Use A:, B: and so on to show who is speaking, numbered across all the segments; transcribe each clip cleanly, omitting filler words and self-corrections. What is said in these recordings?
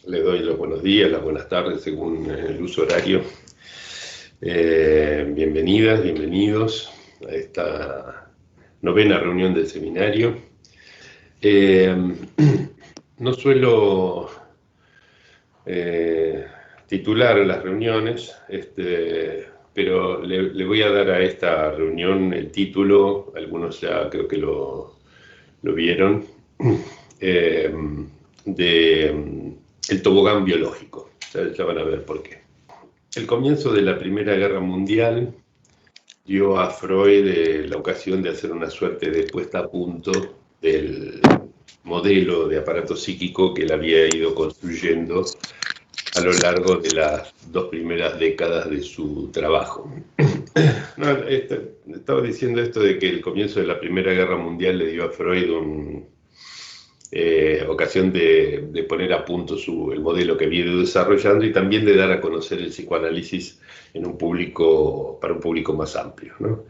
A: Les doy los buenos días, las buenas tardes, según el uso horario. Bienvenidas, bienvenidos a esta novena reunión del seminario. No suelo titular las reuniones, pero le voy a dar a esta reunión el título, algunos ya creo que lo vieron, de el tobogán biológico. Ya van a ver por qué. El comienzo de la Primera Guerra Mundial dio a Freud la ocasión de hacer una suerte de puesta a punto del modelo de aparato psíquico que él había ido construyendo a lo largo de las 2 primeras décadas de su trabajo. Estaba diciendo esto de que el comienzo de la Primera Guerra Mundial le dio a Freud ocasión de poner a punto el modelo que había ido desarrollando y también de dar a conocer el psicoanálisis para un público más amplio, ¿no?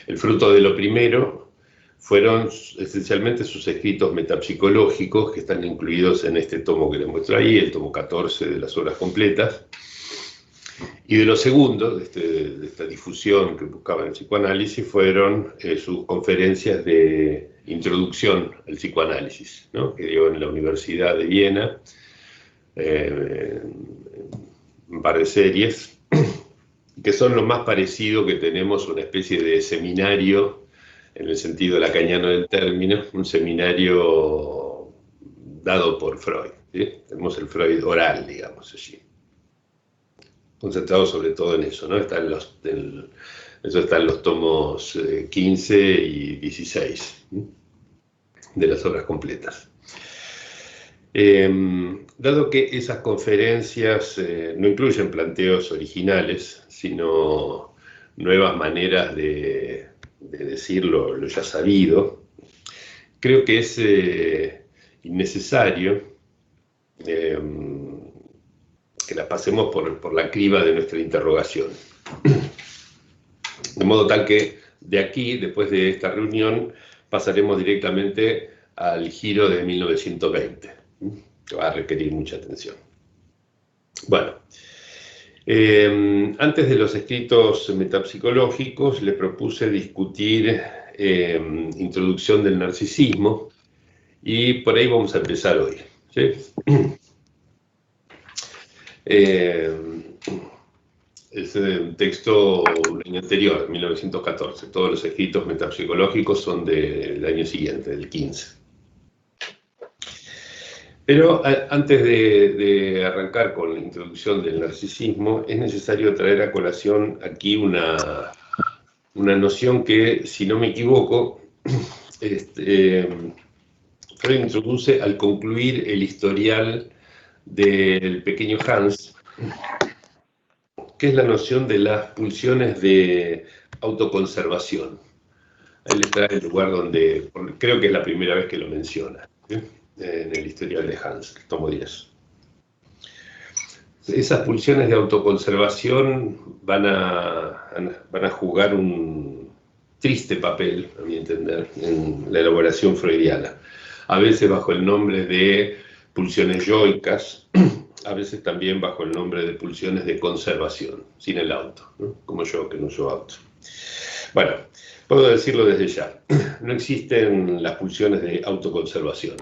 A: El fruto de lo primero fueron esencialmente sus escritos metapsicológicos, que están incluidos en este tomo que les muestro ahí, el tomo 14 de las obras completas. Y de lo segundo, de esta difusión que buscaba el psicoanálisis, fueron sus conferencias de introducción al psicoanálisis, ¿no? Que dio en la Universidad de Viena, un par de series, que son lo más parecido que tenemos a una especie de seminario, en el sentido lacaniano del término, un seminario dado por Freud, ¿sí? Tenemos el Freud oral, digamos allí, concentrado sobre todo en eso, ¿no? Eso está en los tomos 15 y 16 de las obras completas. Dado que esas conferencias no incluyen planteos originales, sino nuevas maneras de decir lo ya sabido, creo que es innecesario que la pasemos por la criba de nuestra interrogación. De modo tal que de aquí, después de esta reunión, pasaremos directamente al giro de 1920, que va a requerir mucha atención. Bueno, antes de los escritos metapsicológicos, les propuse discutir introducción del narcisismo, y por ahí vamos a empezar hoy, ¿sí? Es un texto del año anterior, 1914. Todos los escritos metapsicológicos son del año siguiente, del 15. Pero antes de arrancar con la introducción del narcisismo, es necesario traer a colación aquí una noción que, si no me equivoco, Freud introduce al concluir el historial del pequeño Hans, que es la noción de las pulsiones de autoconservación. Ahí le trae el lugar donde, creo que es la primera vez que lo menciona, ¿sí? En el historial de Hans, el tomo 10. Esas pulsiones de autoconservación van a jugar un triste papel, a mi entender, en la elaboración freudiana. A veces bajo el nombre de pulsiones yoicas, a veces también bajo el nombre de pulsiones de conservación, sin el auto, ¿no? Como yo, que no uso auto. Bueno, puedo decirlo desde ya, no existen las pulsiones de autoconservación.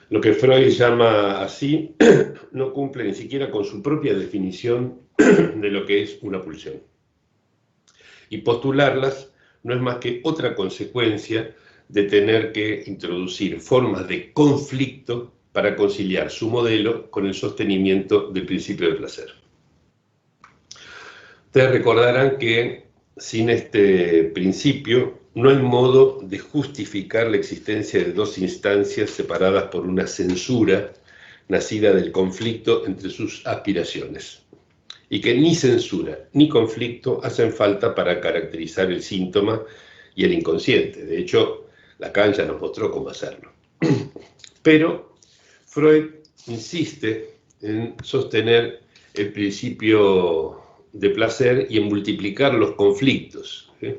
A: Lo que Freud llama así no cumple ni siquiera con su propia definición de lo que es una pulsión. Y postularlas no es más que otra consecuencia de tener que introducir formas de conflicto para conciliar su modelo con el sostenimiento del principio del placer. Ustedes recordarán que sin este principio no hay modo de justificar la existencia de dos instancias separadas por una censura nacida del conflicto entre sus aspiraciones, y que ni censura ni conflicto hacen falta para caracterizar el síntoma y el inconsciente. De hecho, Lacan ya nos mostró cómo hacerlo. Pero Freud insiste en sostener el principio de placer y en multiplicar los conflictos, ¿sí?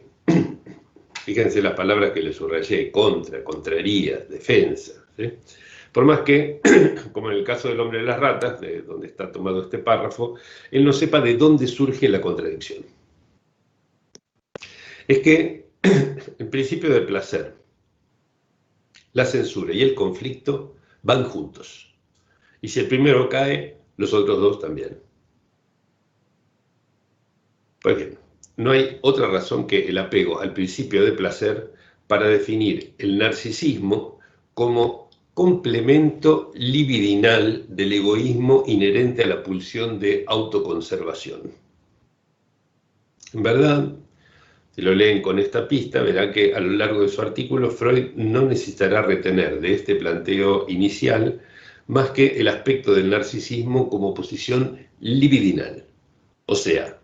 A: Fíjense las palabras que le subrayé: contra, contraría, defensa, ¿sí? Por más que, como en el caso del hombre de las ratas, de donde está tomado este párrafo, él no sepa de dónde surge la contradicción. Es que el principio del placer, la censura y el conflicto van juntos. Y si el primero cae, los otros dos también. Pues bien, no hay otra razón que el apego al principio de placer para definir el narcisismo como complemento libidinal del egoísmo inherente a la pulsión de autoconservación. En verdad, si lo leen con esta pista, verán que a lo largo de su artículo Freud no necesitará retener de este planteo inicial más que el aspecto del narcisismo como posición libidinal, o sea,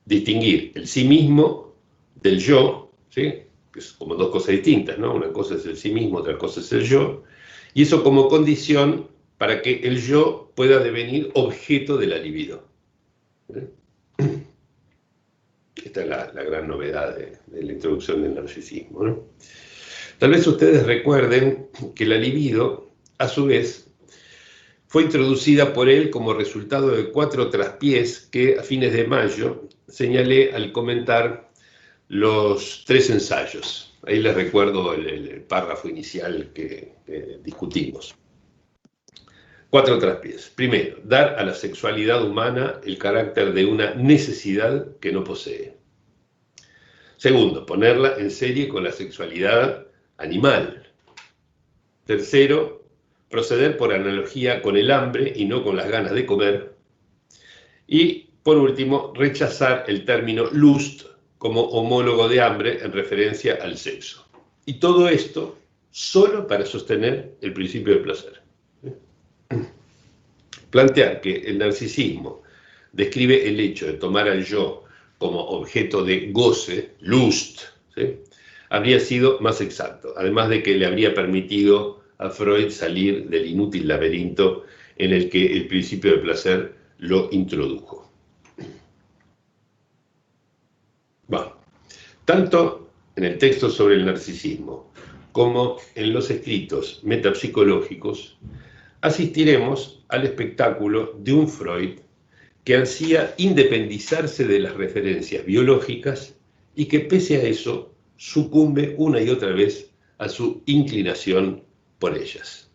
A: distinguir el sí mismo del yo, ¿sí? Que es como dos cosas distintas, ¿no? Una cosa es el sí mismo, otra cosa es el yo, y eso como condición para que el yo pueda devenir objeto de la libido. Esta es la gran novedad de la introducción del narcisismo, ¿no? Tal vez ustedes recuerden que la libido, a su vez, fue introducida por él como resultado de 4 traspiés que a fines de mayo señalé al comentar los 3 ensayos. Ahí les recuerdo el párrafo inicial que discutimos. 4 traspiés. Primero, dar a la sexualidad humana el carácter de una necesidad que no posee. Segundo, ponerla en serie con la sexualidad animal. Tercero, proceder por analogía con el hambre y no con las ganas de comer. Y, por último, rechazar el término lust como homólogo de hambre en referencia al sexo. Y todo esto solo para sostener el principio del placer. Plantear que el narcisismo describe el hecho de tomar al yo como objeto de goce, lust, ¿sí?, habría sido más exacto, además de que le habría permitido a Freud salir del inútil laberinto en el que el principio del placer lo introdujo. Bueno, tanto en el texto sobre el narcisismo como en los escritos metapsicológicos, asistiremos al espectáculo de un Freud que ansía independizarse de las referencias biológicas y que pese a eso sucumbe una y otra vez a su inclinación por ellas.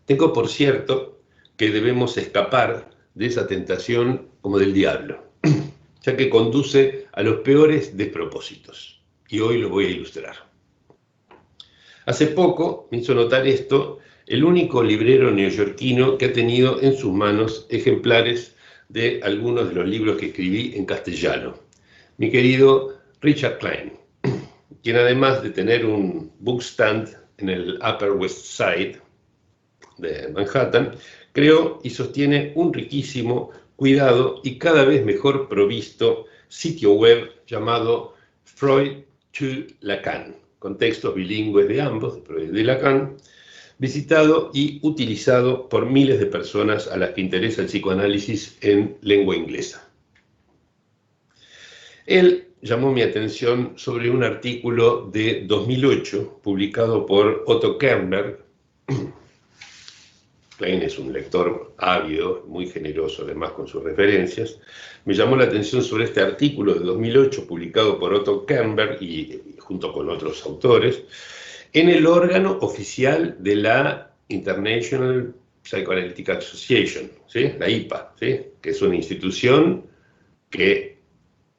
A: Tengo por cierto que debemos escapar de esa tentación como del diablo, ya que conduce a los peores despropósitos, y hoy lo voy a ilustrar. Hace poco me hizo notar esto el único librero neoyorquino que ha tenido en sus manos ejemplares de algunos de los libros que escribí en castellano, mi querido Richard Klein, quien además de tener un bookstand en el Upper West Side de Manhattan, creó y sostiene un riquísimo, cuidado y cada vez mejor provisto sitio web llamado Freud to Lacan, con textos bilingües de ambos, de Freud y de Lacan, visitado y utilizado por miles de personas a las que interesa el psicoanálisis en lengua inglesa. Él llamó mi atención sobre un artículo de 2008 publicado por Otto Kernberg. Klein es un lector ávido, muy generoso además con sus referencias. Me llamó la atención sobre este artículo de 2008 publicado por Otto Kernberg y junto con otros autores en el órgano oficial de la International Psychoanalytic Association, ¿sí?, la IPA, ¿sí?, que es una institución que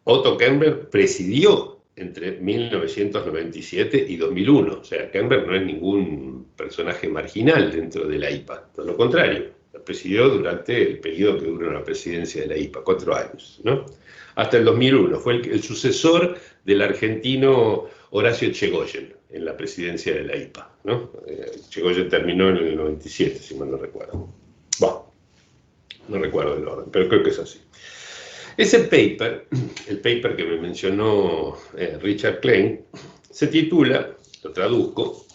A: Otto Kernberg presidió entre 1997 y 2001. O sea, Kernberg no es ningún personaje marginal dentro de la IPA, todo lo contrario, la presidió durante el periodo que duró la presidencia de la IPA, 4 años, ¿no? Hasta el 2001, fue el sucesor del argentino Horacio Echegóyen en la presidencia de la IPA, ¿no? Echegóyen terminó en el 97, si mal no recuerdo. Bueno, no recuerdo el orden, pero creo que es así. Ese paper, el paper que me mencionó Richard Klein, se titula, lo traduzco,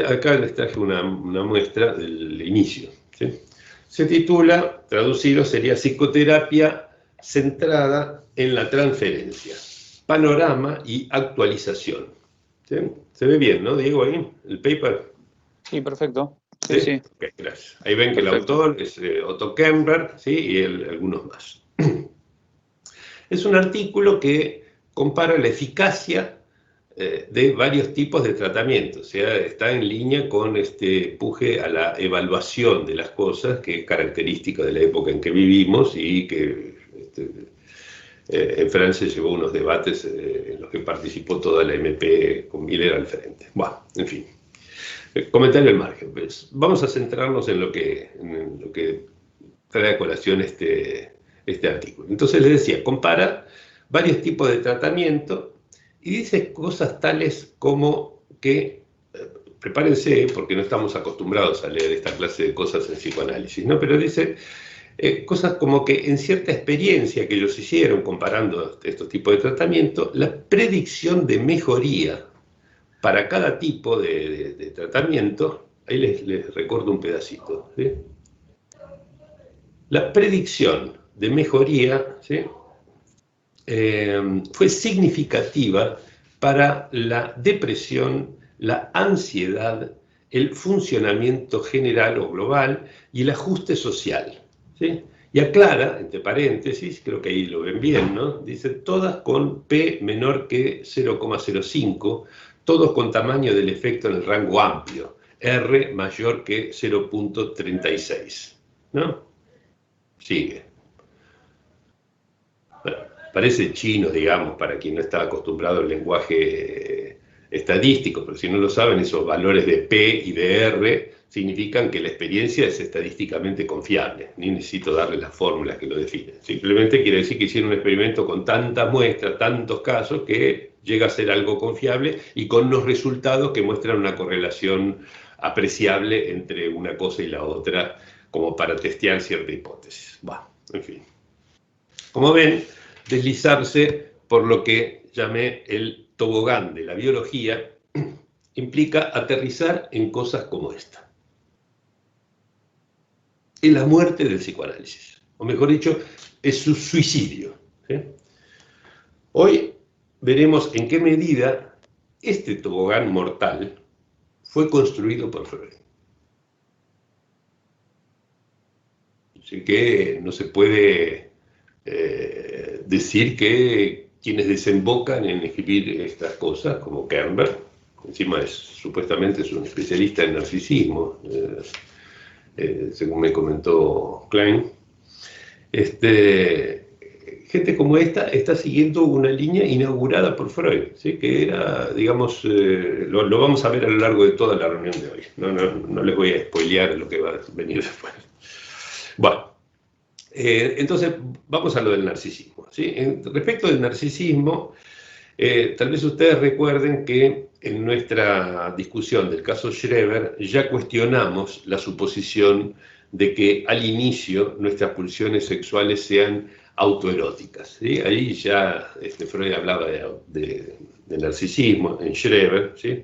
A: acá les traje una muestra del inicio, ¿sí? Se titula, traducido sería Psicoterapia centrada en la transferencia, panorama y actualización, ¿sí? ¿Se ve bien, no, Diego, ahí, el paper?
B: Sí, perfecto. Sí,
A: ¿Sí?
B: sí.
A: Okay, gracias. Ahí ven que
B: Perfecto.
A: el autor es Otto Kemper, ¿sí? Y algunos más. Es un artículo que compara la eficacia de varios tipos de tratamientos, o sea, está en línea con este empuje a la evaluación de las cosas, que es característica de la época en que vivimos y que en Francia llevó unos debates en los que participó toda la MP con Miller al frente. Bueno, en fin. Comentario al margen. Pues. Vamos a centrarnos en lo que trae a colación este artículo. Entonces les decía, compara varios tipos de tratamiento y dice cosas tales como que, prepárense, porque no estamos acostumbrados a leer esta clase de cosas en psicoanálisis, ¿no? Pero dice cosas como que en cierta experiencia que ellos hicieron comparando estos tipos de tratamiento, la predicción de mejoría para cada tipo de tratamiento, ahí les recorto un pedacito, ¿sí? La predicción de mejoría, ¿sí? Fue significativa para la depresión, la ansiedad, el funcionamiento general o global y el ajuste social, ¿sí? Y aclara, entre paréntesis, creo que ahí lo ven bien, ¿no? Dice, todas con P menor que 0,05, todos con tamaño del efecto en el rango amplio, R mayor que 0,36, ¿no? Sigue. Bueno, parece chino, digamos, para quien no está acostumbrado al lenguaje estadístico, pero si no lo saben, esos valores de P y de R significan que la experiencia es estadísticamente confiable. Ni necesito darle las fórmulas que lo definen. Simplemente quiere decir que hicieron un experimento con tantas muestras, tantos casos, que llega a ser algo confiable y con los resultados que muestran una correlación apreciable entre una cosa y la otra, como para testear cierta hipótesis. Bueno, en fin. Como ven, deslizarse por lo que llamé el tobogán de la biología implica aterrizar en cosas como esta. Es la muerte del psicoanálisis, o mejor dicho, es su suicidio. ¿Sí? Hoy veremos en qué medida este tobogán mortal fue construido por Freud. Así que no se puede decir que quienes desembocan en escribir estas cosas, como Kernberg, encima supuestamente es un especialista en narcisismo, según me comentó Klein, gente como esta está siguiendo una línea inaugurada por Freud, ¿sí? Que era, digamos, lo vamos a ver a lo largo de toda la reunión de hoy. No les voy a spoilear lo que va a venir después. Bueno. Entonces, vamos a lo del narcisismo. ¿Sí? Respecto del narcisismo, tal vez ustedes recuerden que en nuestra discusión del caso Schreber ya cuestionamos la suposición de que al inicio nuestras pulsiones sexuales sean autoeróticas. ¿Sí? Ahí ya Freud hablaba de narcisismo en Schreber, ¿sí?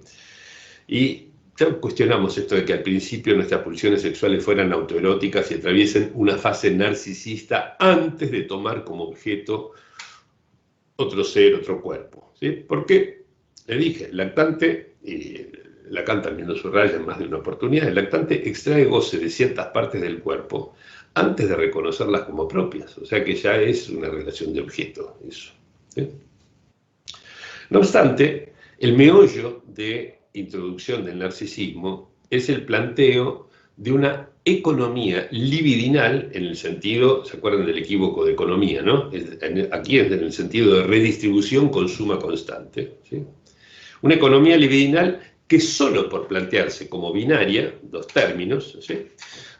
A: Y ya cuestionamos esto de que al principio nuestras pulsiones sexuales fueran autoeróticas y atraviesen una fase narcisista antes de tomar como objeto otro ser, otro cuerpo. ¿Sí? Porque, le dije, el lactante, y Lacan también lo subraya en más de una oportunidad, el lactante extrae goce de ciertas partes del cuerpo antes de reconocerlas como propias. O sea que ya es una relación de objeto eso. ¿Sí? No obstante, el meollo de introducción del narcisismo es el planteo de una economía libidinal en el sentido, ¿se acuerdan del equívoco de economía, no? Aquí es en el sentido de redistribución con suma constante, ¿sí? Una economía libidinal que solo por plantearse como binaria, dos términos, ¿sí?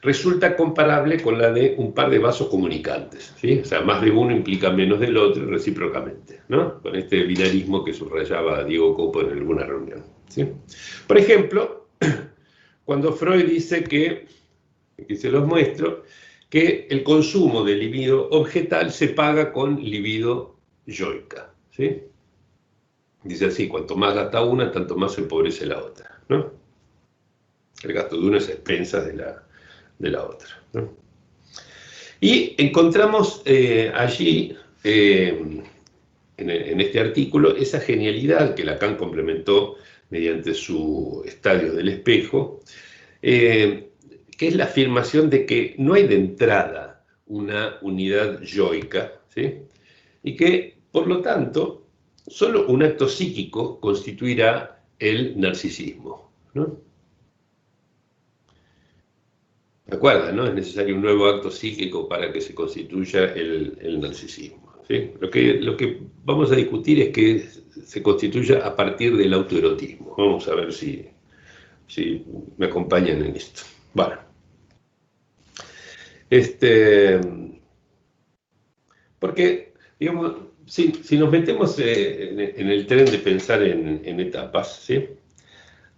A: Resulta comparable con la de un par de vasos comunicantes, ¿sí? O sea, más de uno implica menos del otro recíprocamente, ¿no? Con este binarismo que subrayaba Diego Copo en alguna reunión, ¿sí? Por ejemplo, cuando Freud dice que se los muestro, que el consumo de libido objetal se paga con libido yoica, ¿sí? Dice así, cuanto más gasta una, tanto más se empobrece la otra, ¿no? El gasto de una es a expensas de la otra, ¿no? Y encontramos allí, en este artículo, esa genialidad que Lacan complementó mediante su estadio del espejo, que es la afirmación de que no hay de entrada una unidad yoica, ¿sí? Y que, por lo tanto, solo un acto psíquico constituirá el narcisismo, ¿no? ¿De acuerdo? ¿No? Es necesario un nuevo acto psíquico para que se constituya el narcisismo, ¿sí? Lo que vamos a discutir es que se constituya a partir del autoerotismo. Vamos a ver si me acompañan en esto. Bueno, porque, digamos, si nos metemos en el tren de pensar en etapas, ¿sí?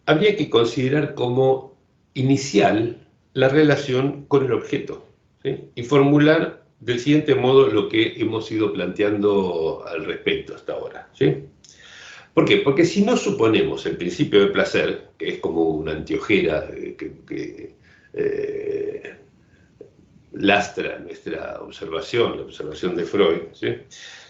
A: Habría que considerar como inicial la relación con el objeto, ¿sí? Y formular del siguiente modo lo que hemos ido planteando al respecto hasta ahora, ¿sí? ¿Por qué? Porque si no suponemos el principio de placer, que es como una anteojera que lastra nuestra observación, la observación de Freud, ¿sí?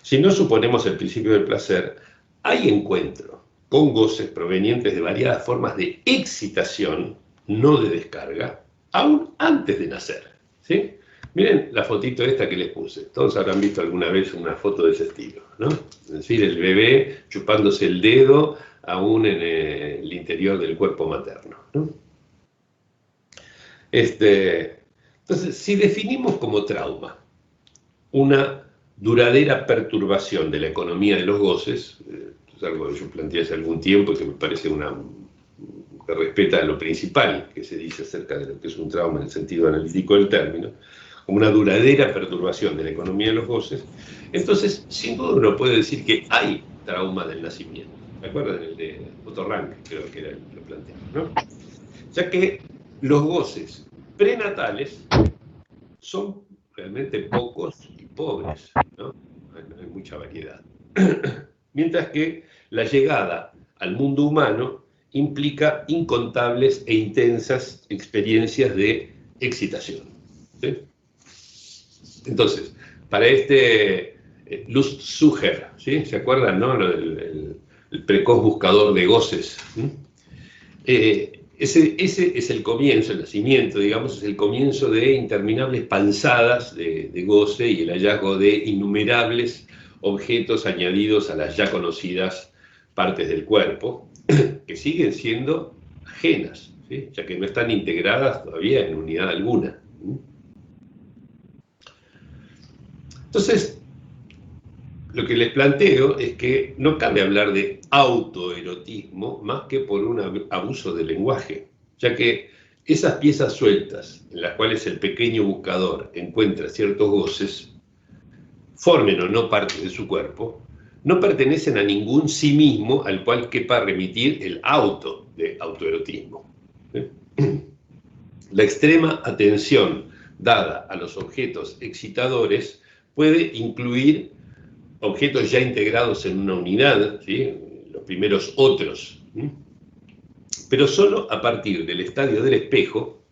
A: Si no suponemos el principio del placer, hay encuentro con goces provenientes de variadas formas de excitación, no de descarga, aún antes de nacer, ¿sí? Miren la fotito esta que les puse. Todos habrán visto alguna vez una foto de ese estilo, ¿no? Es decir, el bebé chupándose el dedo aún en el interior del cuerpo materno, ¿no? Entonces, si definimos como trauma una duradera perturbación de la economía de los goces, es algo que yo planteé hace algún tiempo y que me parece que respeta lo principal que se dice acerca de lo que es un trauma en el sentido analítico del término, como una duradera perturbación de la economía de los goces, entonces, sin duda uno puede decir que hay trauma del nacimiento. ¿Me acuerdan? El de Otto Rank, creo que era el que lo planteaba, ¿no? Ya que los goces prenatales son realmente pocos y pobres, ¿no? No hay mucha variedad. Mientras que la llegada al mundo humano implica incontables e intensas experiencias de excitación, ¿sí? Entonces, para Lust Sucher, ¿sí? ¿Se acuerdan, no? El precoz buscador de goces. Ese es el comienzo, el nacimiento, digamos, es el comienzo de interminables panzadas de goce y el hallazgo de innumerables objetos añadidos a las ya conocidas partes del cuerpo, que siguen siendo ajenas, ¿sí? Ya que no están integradas todavía en unidad alguna. Entonces, lo que les planteo es que no cabe hablar de autoerotismo más que por un abuso del lenguaje, ya que esas piezas sueltas en las cuales el pequeño buscador encuentra ciertos goces, formen o no parte de su cuerpo, no pertenecen a ningún sí mismo al cual quepa remitir el de autoerotismo. La extrema atención dada a los objetos excitadores puede incluir objetos ya integrados en una unidad, ¿sí? Los primeros otros, ¿sí? Pero solo a partir del estadio del espejo,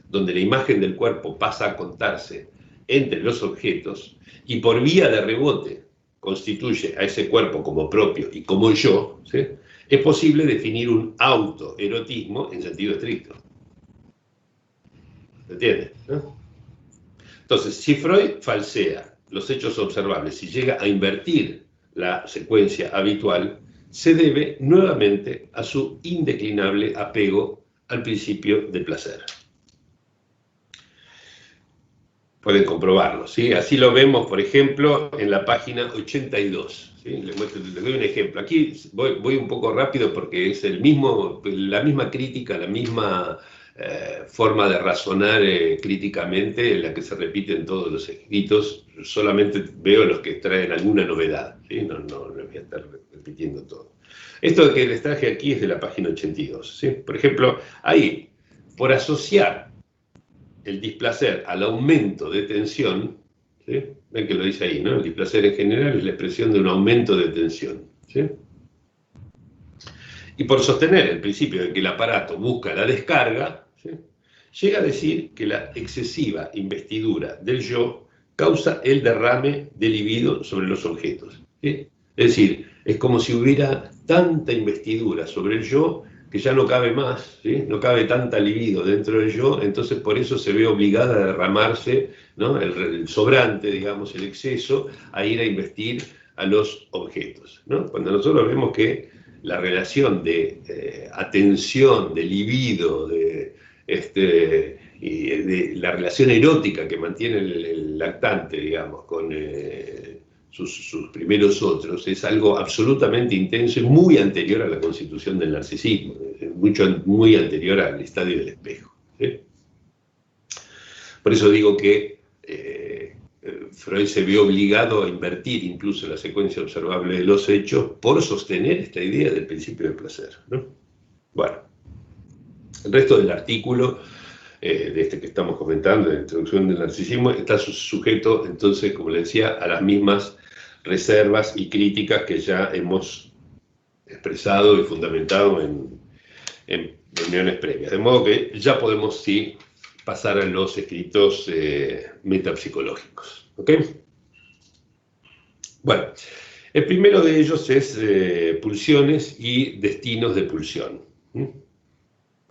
A: donde la imagen del cuerpo pasa a contarse entre los objetos y por vía de rebote constituye a ese cuerpo como propio y como yo, ¿sí? Es posible definir un autoerotismo en sentido estricto. ¿Se entiende? ¿No? Entonces, si Freud falsea los hechos observables y llega a invertir la secuencia habitual, se debe nuevamente a su indeclinable apego al principio del placer. Pueden comprobarlo, ¿sí? Así lo vemos, por ejemplo, en la página 82. ¿Sí? Les doy un ejemplo. Aquí voy un poco rápido porque es la misma crítica, la misma forma de razonar críticamente, la que se repite en todos los escritos. Solamente veo los que traen alguna novedad, ¿sí? No les voy a estar repitiendo todo. Esto que les traje aquí es de la página 82. ¿Sí? Por ejemplo, ahí, por asociar el displacer al aumento de tensión, ¿sí? Ven que lo dice ahí, ¿no? El displacer en general es la expresión de un aumento de tensión, ¿sí? Y por sostener el principio de que el aparato busca la descarga, ¿sí? Llega a decir que la excesiva investidura del yo causa el derrame de libido sobre los objetos, ¿sí? Es decir, Es como si hubiera tanta investidura sobre el yo que ya no cabe más, ¿sí? No cabe tanta libido dentro del yo, entonces por eso se ve obligada a derramarse, ¿no? El sobrante, digamos, el exceso, a ir a investir a los objetos, ¿no? Cuando nosotros vemos que la relación de atención, de libido, y de la relación erótica que mantiene el lactante, digamos, con sus primeros otros, es algo absolutamente intenso y muy anterior a la constitución del narcisismo, muy anterior al estadio del espejo, ¿sí? Por eso digo que Freud se vio obligado a invertir incluso la secuencia observable de los hechos por sostener esta idea del principio del placer, ¿no? Bueno, el resto del artículo de este que estamos comentando, de la introducción del narcisismo, está sujeto, entonces, como le decía, a las mismas reservas y críticas que ya hemos expresado y fundamentado en reuniones previas. De modo que ya podemos, sí, pasar a los escritos metapsicológicos. ¿Ok? Bueno, el primero de ellos es pulsiones y destinos de pulsión.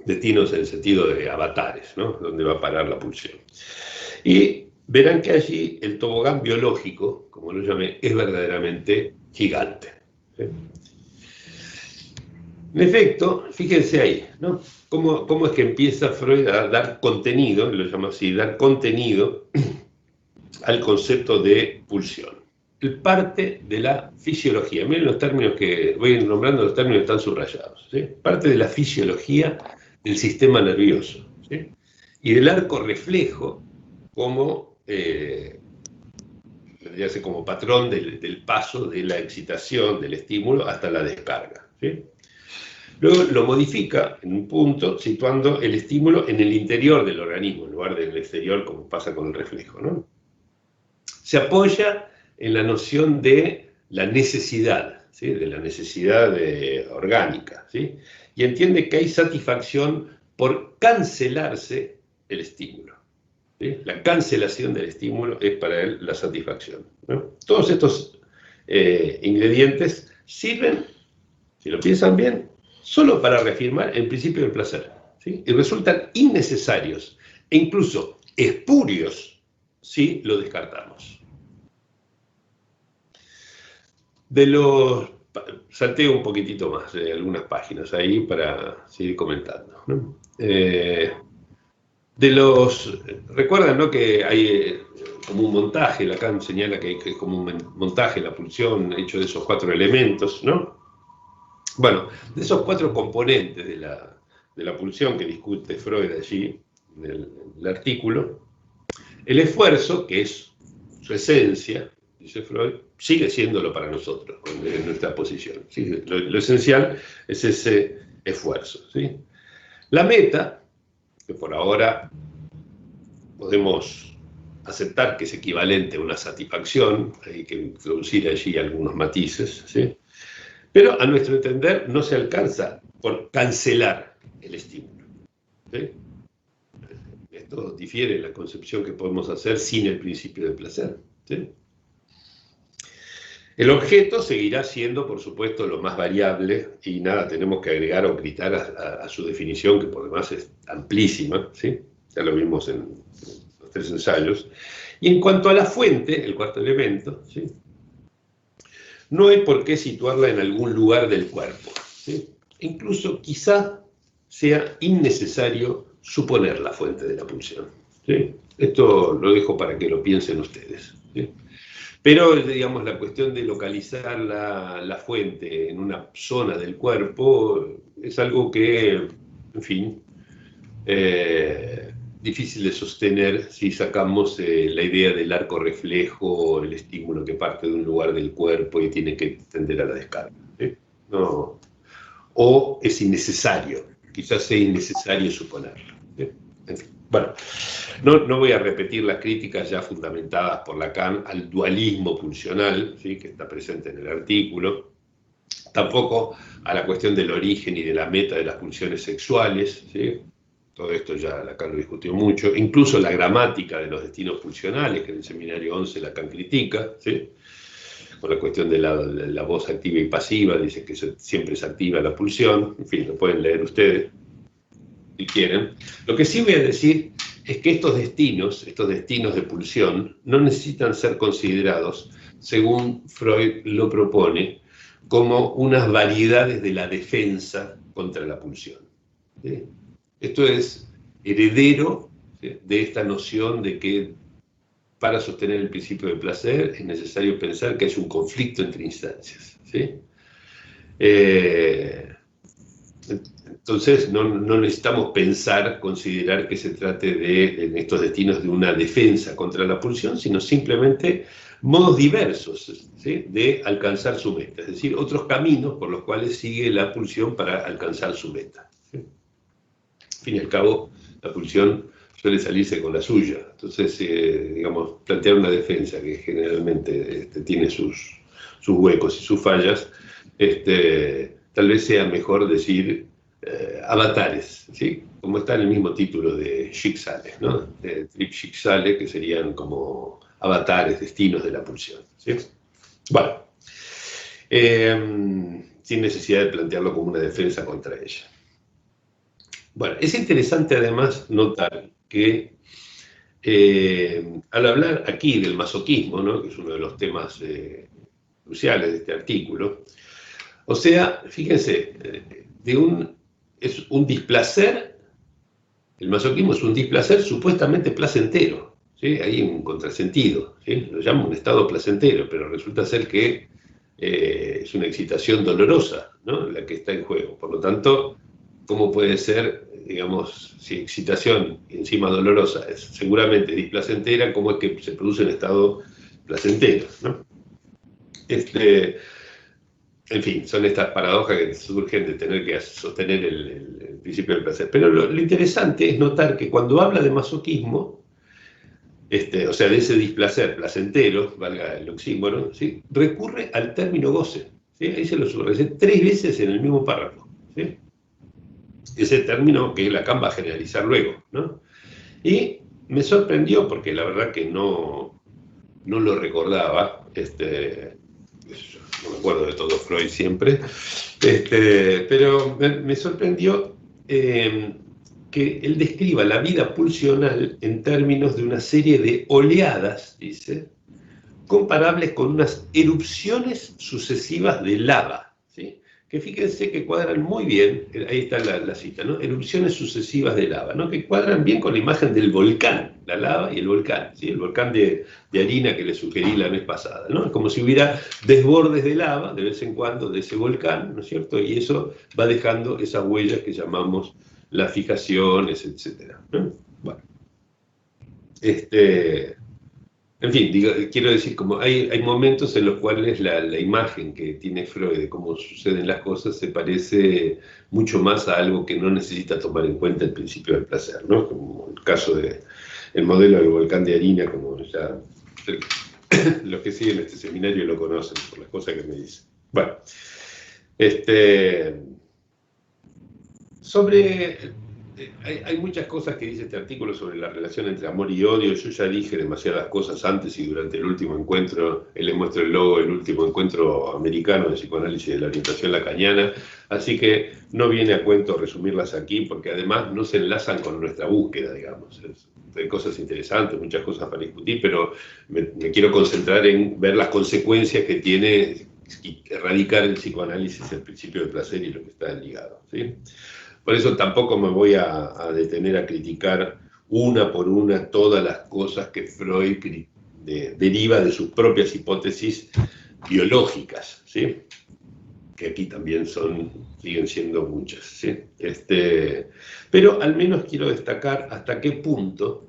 A: Destinos en el sentido de avatares, ¿no? Donde va a parar la pulsión. Y verán que allí el tobogán biológico, como lo llamé, es verdaderamente gigante, ¿sí? En efecto, fíjense ahí, ¿no? ¿Cómo es que empieza Freud a dar contenido, lo llama así, dar contenido al concepto de pulsión? Él parte de la fisiología. Miren los términos que voy nombrando, los términos están subrayados, ¿sí? Parte de la fisiología del sistema nervioso, ¿sí? Y del arco reflejo como, como patrón del paso de la excitación, del estímulo, hasta la descarga, ¿sí? Luego lo modifica en un punto, situando el estímulo en el interior del organismo, en lugar del exterior, como pasa con el reflejo, ¿no? Se apoya en la noción de la necesidad, ¿sí? De la necesidad orgánica, ¿sí? Y entiende que hay satisfacción por cancelarse el estímulo, ¿sí? La cancelación del estímulo es para él la satisfacción, ¿no? Todos estos ingredientes sirven, si lo piensan bien, solo para reafirmar el principio del placer, ¿sí? Y resultan innecesarios e incluso espurios si lo descartamos. Salteo un poquitito más de algunas páginas ahí para seguir comentando, ¿no? Recuerdan, ¿no?, que hay como un montaje, Lacan señala que hay como un montaje, la pulsión, hecho de esos 4 elementos, ¿no? Bueno, de esos 4 componentes de la pulsión que discute Freud allí, en el artículo, el esfuerzo, que es su esencia, dice Freud, sigue siéndolo para nosotros, en nuestra posición, ¿sí? Lo esencial es ese esfuerzo, ¿sí? La meta, que por ahora podemos aceptar que es equivalente a una satisfacción, hay que introducir allí algunos matices, ¿sí? Pero a nuestro entender no se alcanza por cancelar el estímulo, ¿sí? Esto difiere de la concepción que podemos hacer sin el principio del placer, ¿sí? El objeto seguirá siendo, por supuesto, lo más variable, y nada, tenemos que agregar o gritar a su definición, que por demás es amplísima, ¿sí? Ya lo vimos en los 3 ensayos. Y en cuanto a la fuente, el 4º elemento, ¿sí?, no hay por qué situarla en algún lugar del cuerpo, ¿sí? Incluso quizá sea innecesario suponer la fuente de la pulsión, ¿sí? Esto lo dejo para que lo piensen ustedes, ¿sí? Pero, digamos, la cuestión de localizar la fuente en una zona del cuerpo es algo que, en fin, difícil de sostener si sacamos la idea del arco reflejo, el estímulo que parte de un lugar del cuerpo y tiene que tender a la descarga, ¿sí? No. O es innecesario, quizás sea innecesario suponerlo, ¿sí? En fin, bueno, no voy a repetir las críticas ya fundamentadas por Lacan al dualismo pulsional, ¿sí?, que está presente en el artículo, tampoco a la cuestión del origen y de la meta de las pulsiones sexuales, ¿sí? Todo esto ya Lacan lo discutió mucho, incluso la gramática de los destinos pulsionales, que en el seminario 11 Lacan critica, ¿sí? por la cuestión de la voz activa y pasiva, dice que siempre es activa la pulsión, en fin, lo pueden leer ustedes si quieren. Lo que sí voy a decir es que estos destinos de pulsión, no necesitan ser considerados, según Freud lo propone, como unas variedades de la defensa contra la pulsión. ¿Sí? Esto es heredero, ¿sí?, de esta noción de que para sostener el principio de placer es necesario pensar que hay un conflicto entre instancias. ¿Sí? Entonces no necesitamos considerar que se trate de, en estos destinos, de una defensa contra la pulsión, sino simplemente modos diversos, ¿sí?, de alcanzar su meta, es decir, otros caminos por los cuales sigue la pulsión para alcanzar su meta. ¿Sí? Al fin y al cabo, la pulsión suele salirse con la suya. Entonces, digamos, plantear una defensa que generalmente tiene sus huecos y sus fallas, tal vez sea mejor decir avatares, ¿sí?, como está en el mismo título de Schicksale, ¿no?, de Trip Schicksale, que serían como avatares, destinos de la pulsión. ¿Sí? Bueno, sin necesidad de plantearlo como una defensa contra ella. Bueno, es interesante además notar que al hablar aquí del masoquismo, ¿no?, que es uno de los temas cruciales de este artículo, o sea, fíjense, es un displacer, el masoquismo es un displacer supuestamente placentero, ¿sí? Hay un contrasentido, ¿sí? Lo llamo un estado placentero, pero resulta ser que es una excitación dolorosa, ¿no?, la que está en juego. Por lo tanto, ¿cómo puede ser, digamos, si excitación encima dolorosa es seguramente displacentera, cómo es que se produce un estado placentero, ¿no? En fin, son estas paradojas que surgen de tener que sostener el principio del placer. Pero lo interesante es notar que cuando habla de masoquismo, o sea, de ese displacer placentero, valga el oxímoron, ¿sí?, recurre al término goce. ¿Sí? Ahí se lo subrayé 3 veces en el mismo párrafo. ¿Sí? Ese término que Lacan va a generalizar luego, ¿no? Y me sorprendió porque la verdad que no lo recordaba, no me acuerdo de todo Freud siempre, pero me sorprendió que él describa la vida pulsional en términos de una serie de oleadas, dice, comparables con unas erupciones sucesivas de lava, ¿sí?, que fíjense que cuadran muy bien, ahí está la cita, ¿no?, erupciones sucesivas de lava, ¿no?, que cuadran bien con la imagen del volcán, la lava y el volcán, ¿sí?, el volcán de harina que les sugerí la vez pasada, ¿no?, es como si hubiera desbordes de lava de vez en cuando de ese volcán, ¿no es cierto?, y eso va dejando esas huellas que llamamos las fijaciones, etc., ¿no? Bueno, en fin, quiero decir, como hay momentos en los cuales la imagen que tiene Freud de cómo suceden las cosas se parece mucho más a algo que no necesita tomar en cuenta el principio del placer, ¿no? Como el caso del modelo del volcán de harina, como ya los que siguen este seminario lo conocen por las cosas que me dicen. Bueno, hay muchas cosas que dice este artículo sobre la relación entre amor y odio. Yo ya dije demasiadas cosas antes y durante el último encuentro, él les muestra el logo del último encuentro americano de psicoanálisis de la orientación lacaniana, así que no viene a cuento resumirlas aquí, porque además no se enlazan con nuestra búsqueda, digamos. Hay cosas interesantes, muchas cosas para discutir, pero me quiero concentrar en ver las consecuencias que tiene y erradicar el psicoanálisis, el principio del placer y lo que está ligado, ¿sí? Por eso tampoco me voy a detener a criticar una por una todas las cosas que Freud deriva de sus propias hipótesis biológicas, ¿sí?, que aquí también siguen siendo muchas, ¿sí? Pero al menos quiero destacar hasta qué punto,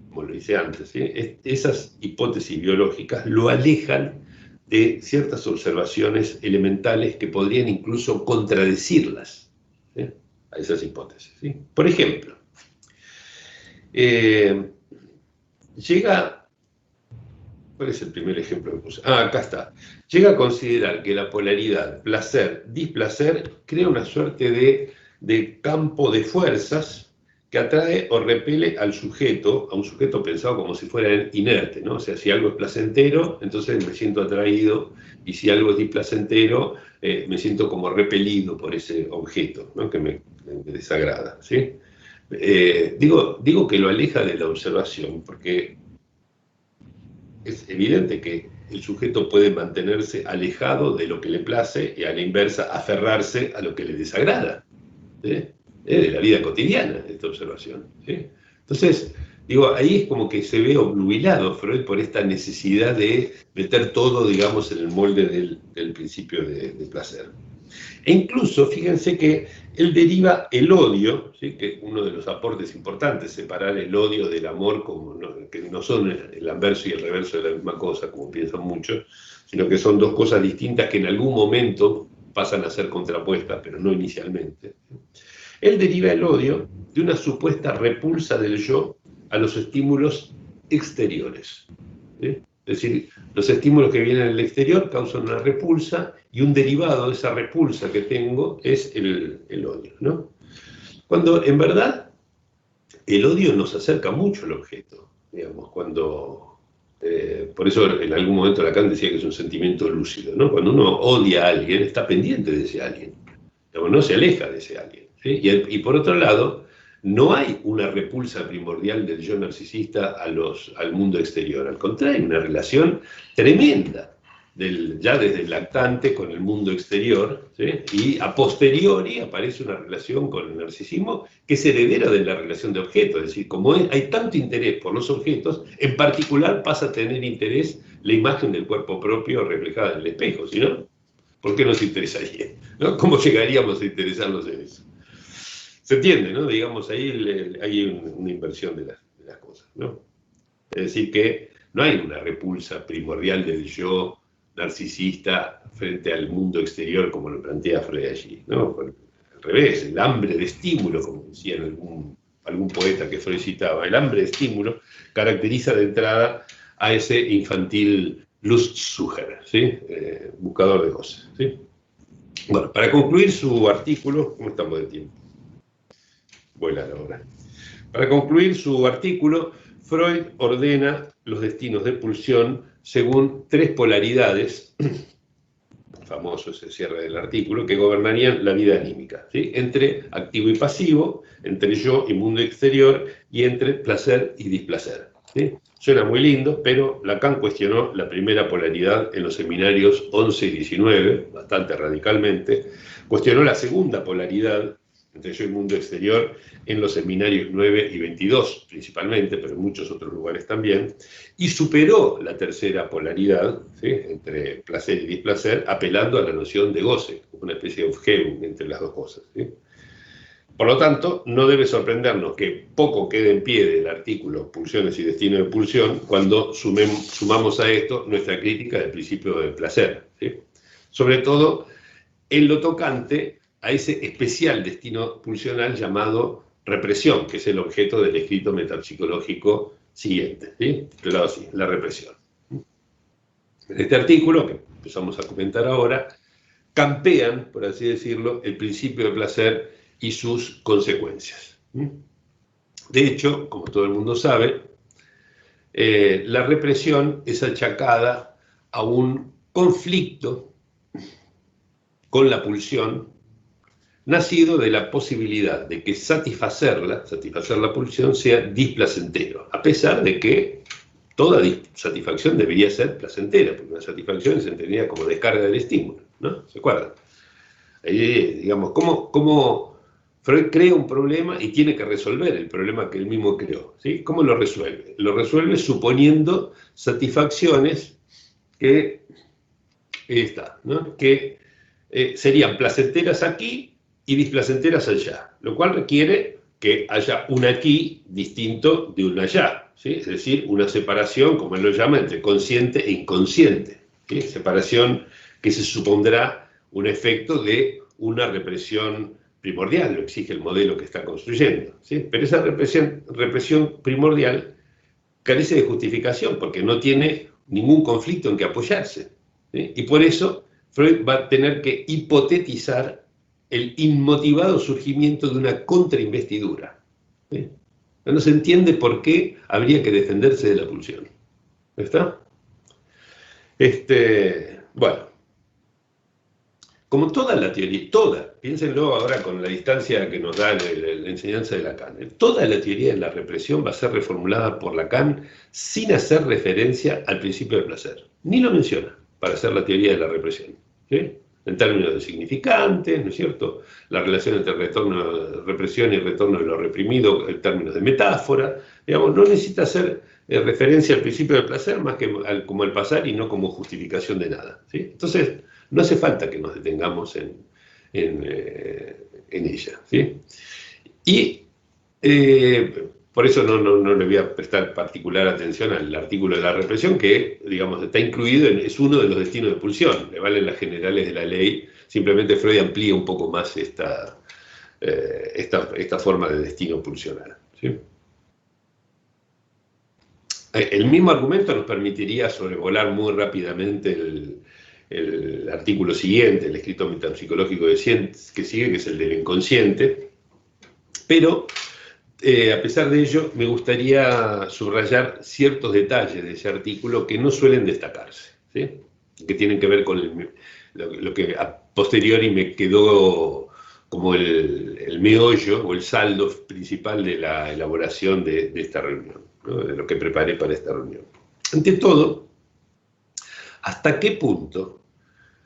A: como lo hice antes, ¿sí?, esas hipótesis biológicas lo alejan de ciertas observaciones elementales que podrían incluso contradecirlas, ¿sí?, a esas hipótesis, ¿sí? Por ejemplo, ¿cuál es el primer ejemplo que puse? Acá está. Llega a considerar que la polaridad placer-displacer crea una suerte de campo de fuerzas que atrae o repele al sujeto, a un sujeto pensado como si fuera inerte, ¿no? O sea, si algo es placentero, entonces me siento atraído, y si algo es displacentero, me siento como repelido por ese objeto, ¿no? Que me desagrada, ¿sí? Digo que lo aleja de la observación, porque es evidente que el sujeto puede mantenerse alejado de lo que le place y a la inversa aferrarse a lo que le desagrada, ¿sí? De la vida cotidiana, esta observación, ¿sí? Entonces, ahí es como que se ve obnubilado Freud por esta necesidad de meter todo, digamos, en el molde del principio de placer. E incluso, fíjense que él deriva el odio, ¿sí? Que uno de los aportes importantes, separar el odio del amor, que no son el anverso y el reverso de la misma cosa, como piensan muchos, sino que son dos cosas distintas que en algún momento pasan a ser contrapuestas, pero no inicialmente. Él deriva el odio de una supuesta repulsa del yo a los estímulos exteriores, ¿sí? Es decir, los estímulos que vienen del exterior causan una repulsa, y un derivado de esa repulsa que tengo es el odio, ¿no? Cuando en verdad el odio nos acerca mucho al objeto, digamos, por eso en algún momento Lacan decía que es un sentimiento lúcido, ¿no? Cuando uno odia a alguien, está pendiente de ese alguien, digamos, no se aleja de ese alguien, ¿sí? Y por otro lado, no hay una repulsa primordial del yo narcisista al mundo exterior. Al contrario, hay una relación tremenda, ya desde el lactante con el mundo exterior, ¿sí? Y a posteriori aparece una relación con el narcisismo que es heredera de la relación de objeto. Es decir, como hay tanto interés por los objetos, en particular pasa a tener interés la imagen del cuerpo propio reflejada en el espejo. ¿Sí, no? ¿Por qué nos interesaría? ¿No? ¿Cómo llegaríamos a interesarnos en eso? Se entiende, ¿no? Digamos, ahí hay una inversión de las cosas, ¿no? Es decir, que no hay una repulsa primordial del yo narcisista frente al mundo exterior, como lo plantea Freud allí, ¿no? Al revés, el hambre de estímulo, como decía en algún poeta que Freud citaba, el hambre de estímulo caracteriza de entrada a ese infantil Lustsucher, ¿sí? Buscador de cosas, ¿sí? Bueno, para concluir su artículo, ¿cómo estamos de tiempo? Vuela la hora. Para concluir su artículo, Freud ordena los destinos de pulsión según tres polaridades, famoso ese cierre del artículo, que gobernarían la vida anímica, ¿sí? Entre activo y pasivo, entre yo y mundo exterior, y entre placer y displacer, ¿sí? Suena muy lindo, pero Lacan cuestionó la primera polaridad en los seminarios 11 y 19, bastante radicalmente, cuestionó la segunda polaridad entre yo y mundo exterior en los seminarios 9 y 22 principalmente, pero en muchos otros lugares también, y superó la tercera polaridad, ¿sí? Entre placer y displacer, apelando a la noción de goce, una especie de Aufhebung entre las dos cosas, ¿sí? Por lo tanto, no debe sorprendernos que poco quede en pie del artículo Pulsiones y Destino de Pulsión cuando sumamos a esto nuestra crítica del principio del placer, ¿sí? Sobre todo en lo tocante a ese especial destino pulsional llamado represión, que es el objeto del escrito metapsicológico siguiente, ¿sí? Titulado así, la represión. En este artículo, que empezamos a comentar ahora, campean, por así decirlo, el principio de placer y sus consecuencias. De hecho, como todo el mundo sabe, la represión es achacada a un conflicto con la pulsión, nacido de la posibilidad de que satisfacer la pulsión sea displacentero, a pesar de que toda satisfacción debería ser placentera, porque una satisfacción se entendía como descarga del estímulo, ¿no? ¿Se acuerdan? Ahí, digamos, ¿cómo Freud crea un problema y tiene que resolver el problema que él mismo creó, ¿sí? ¿Cómo lo resuelve? Lo resuelve suponiendo satisfacciones que, ahí está, ¿no? Que serían placenteras aquí y displacenteras allá, lo cual requiere que haya un aquí distinto de un allá, ¿sí? Es decir, una separación, como él lo llama, entre consciente e inconsciente, ¿sí? Separación que se supondrá un efecto de una represión primordial, lo exige el modelo que está construyendo, ¿sí? Pero esa represión primordial carece de justificación porque no tiene ningún conflicto en que apoyarse, ¿sí? Y por eso Freud va a tener que hipotetizar el inmotivado surgimiento de una contrainvestidura. ¿sí? No se entiende por qué habría que defenderse de la pulsión. ¿Está? Bueno, como toda la teoría, piénsenlo ahora con la distancia que nos da la enseñanza de Lacan, toda la teoría de la represión va a ser reformulada por Lacan sin hacer referencia al principio del placer. Ni lo menciona para hacer la teoría de la represión, ¿sí? En términos de significantes, ¿no es cierto? La relación entre represión y retorno de lo reprimido en términos de metáfora, digamos, no necesita hacer referencia al principio del placer más que como el pasar y no como justificación de nada, ¿sí? Entonces, no hace falta que nos detengamos en ella, ¿sí? Y por eso no le voy a prestar particular atención al artículo de la represión, que, digamos, está incluido, es uno de los destinos de pulsión, le valen las generales de la ley, simplemente Freud amplía un poco más esta forma de destino pulsional, ¿sí? El mismo argumento nos permitiría sobrevolar muy rápidamente el artículo siguiente, el escrito metapsicológico que sigue, que es el del inconsciente, pero a pesar de ello me gustaría subrayar ciertos detalles de ese artículo que no suelen destacarse, ¿sí? Que tienen que ver con lo que a posteriori me quedó como el meollo o el saldo principal de la elaboración de esta reunión, ¿no? De lo que preparé para esta reunión. Ante todo, ¿hasta qué punto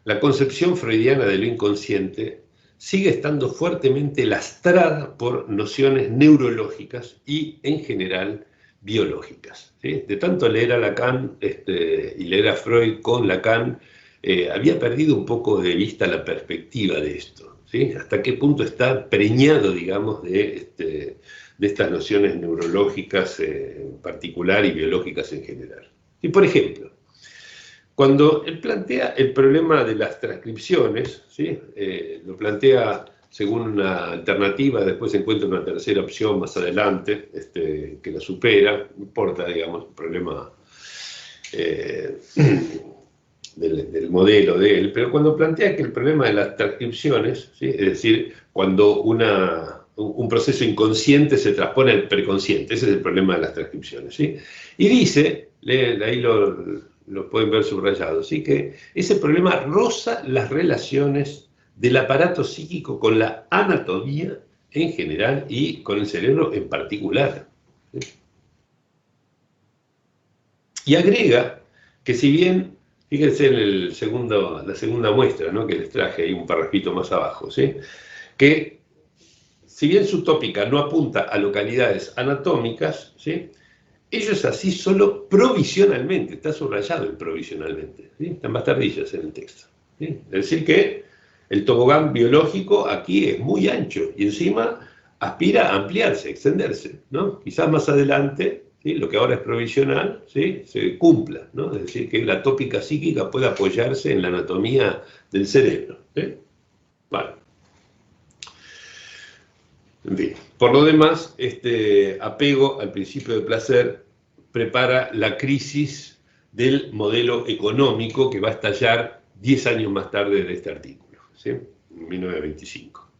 A: la concepción freudiana de lo inconsciente sigue estando fuertemente lastrada por nociones neurológicas y, en general, biológicas, ¿sí? De tanto leer a Lacan y leer a Freud con Lacan, había perdido un poco de vista la perspectiva de esto, ¿sí? Hasta qué punto está preñado, digamos, de estas nociones neurológicas en particular y biológicas en general. Y, por ejemplo, cuando él plantea el problema de las transcripciones, ¿sí? Lo plantea según una alternativa, después se encuentra una tercera opción más adelante, que la supera, no importa, digamos, el problema del modelo de él, pero cuando plantea que el problema de las transcripciones, ¿sí? Es decir, cuando un proceso inconsciente se transpone al preconsciente, ese es el problema de las transcripciones, ¿sí? Y dice, ahí lo pueden ver subrayado, ¿sí? Que ese problema roza las relaciones del aparato psíquico con la anatomía en general y con el cerebro en particular, ¿sí? Y agrega que si bien, fíjense en la segunda muestra, ¿no? Que les traje ahí un parrafito más abajo, ¿sí? Que si bien su tópica no apunta a localidades anatómicas, ¿sí? Ello es así solo provisionalmente, está subrayado el provisionalmente, ¿sí? Están bastardillas en el texto, ¿sí? Es decir que el tobogán biológico aquí es muy ancho y encima aspira a ampliarse, extenderse, ¿no? Quizás más adelante, ¿sí? Lo que ahora es provisional, ¿sí? Se cumpla, ¿no? Es decir, que la tópica psíquica puede apoyarse en la anatomía del cerebro, ¿sí? Vale. En fin, por lo demás, este apego al principio de placer prepara la crisis del modelo económico que va a estallar 10 años más tarde de este artículo, ¿sí? En 1925.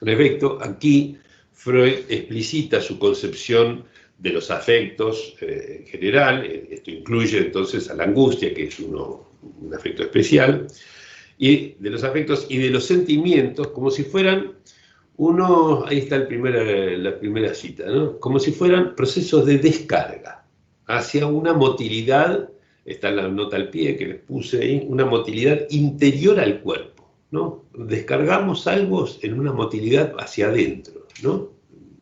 A: Respecto, aquí Freud explicita su concepción de los afectos en general, esto incluye entonces a la angustia, que es un afecto especial, y de los afectos y de los sentimientos como si fueran ahí está la primera cita, ¿no? Como si fueran procesos de descarga hacia una motilidad, está la nota al pie que les puse ahí, una motilidad interior al cuerpo, ¿no? Descargamos algo en una motilidad hacia adentro, ¿no?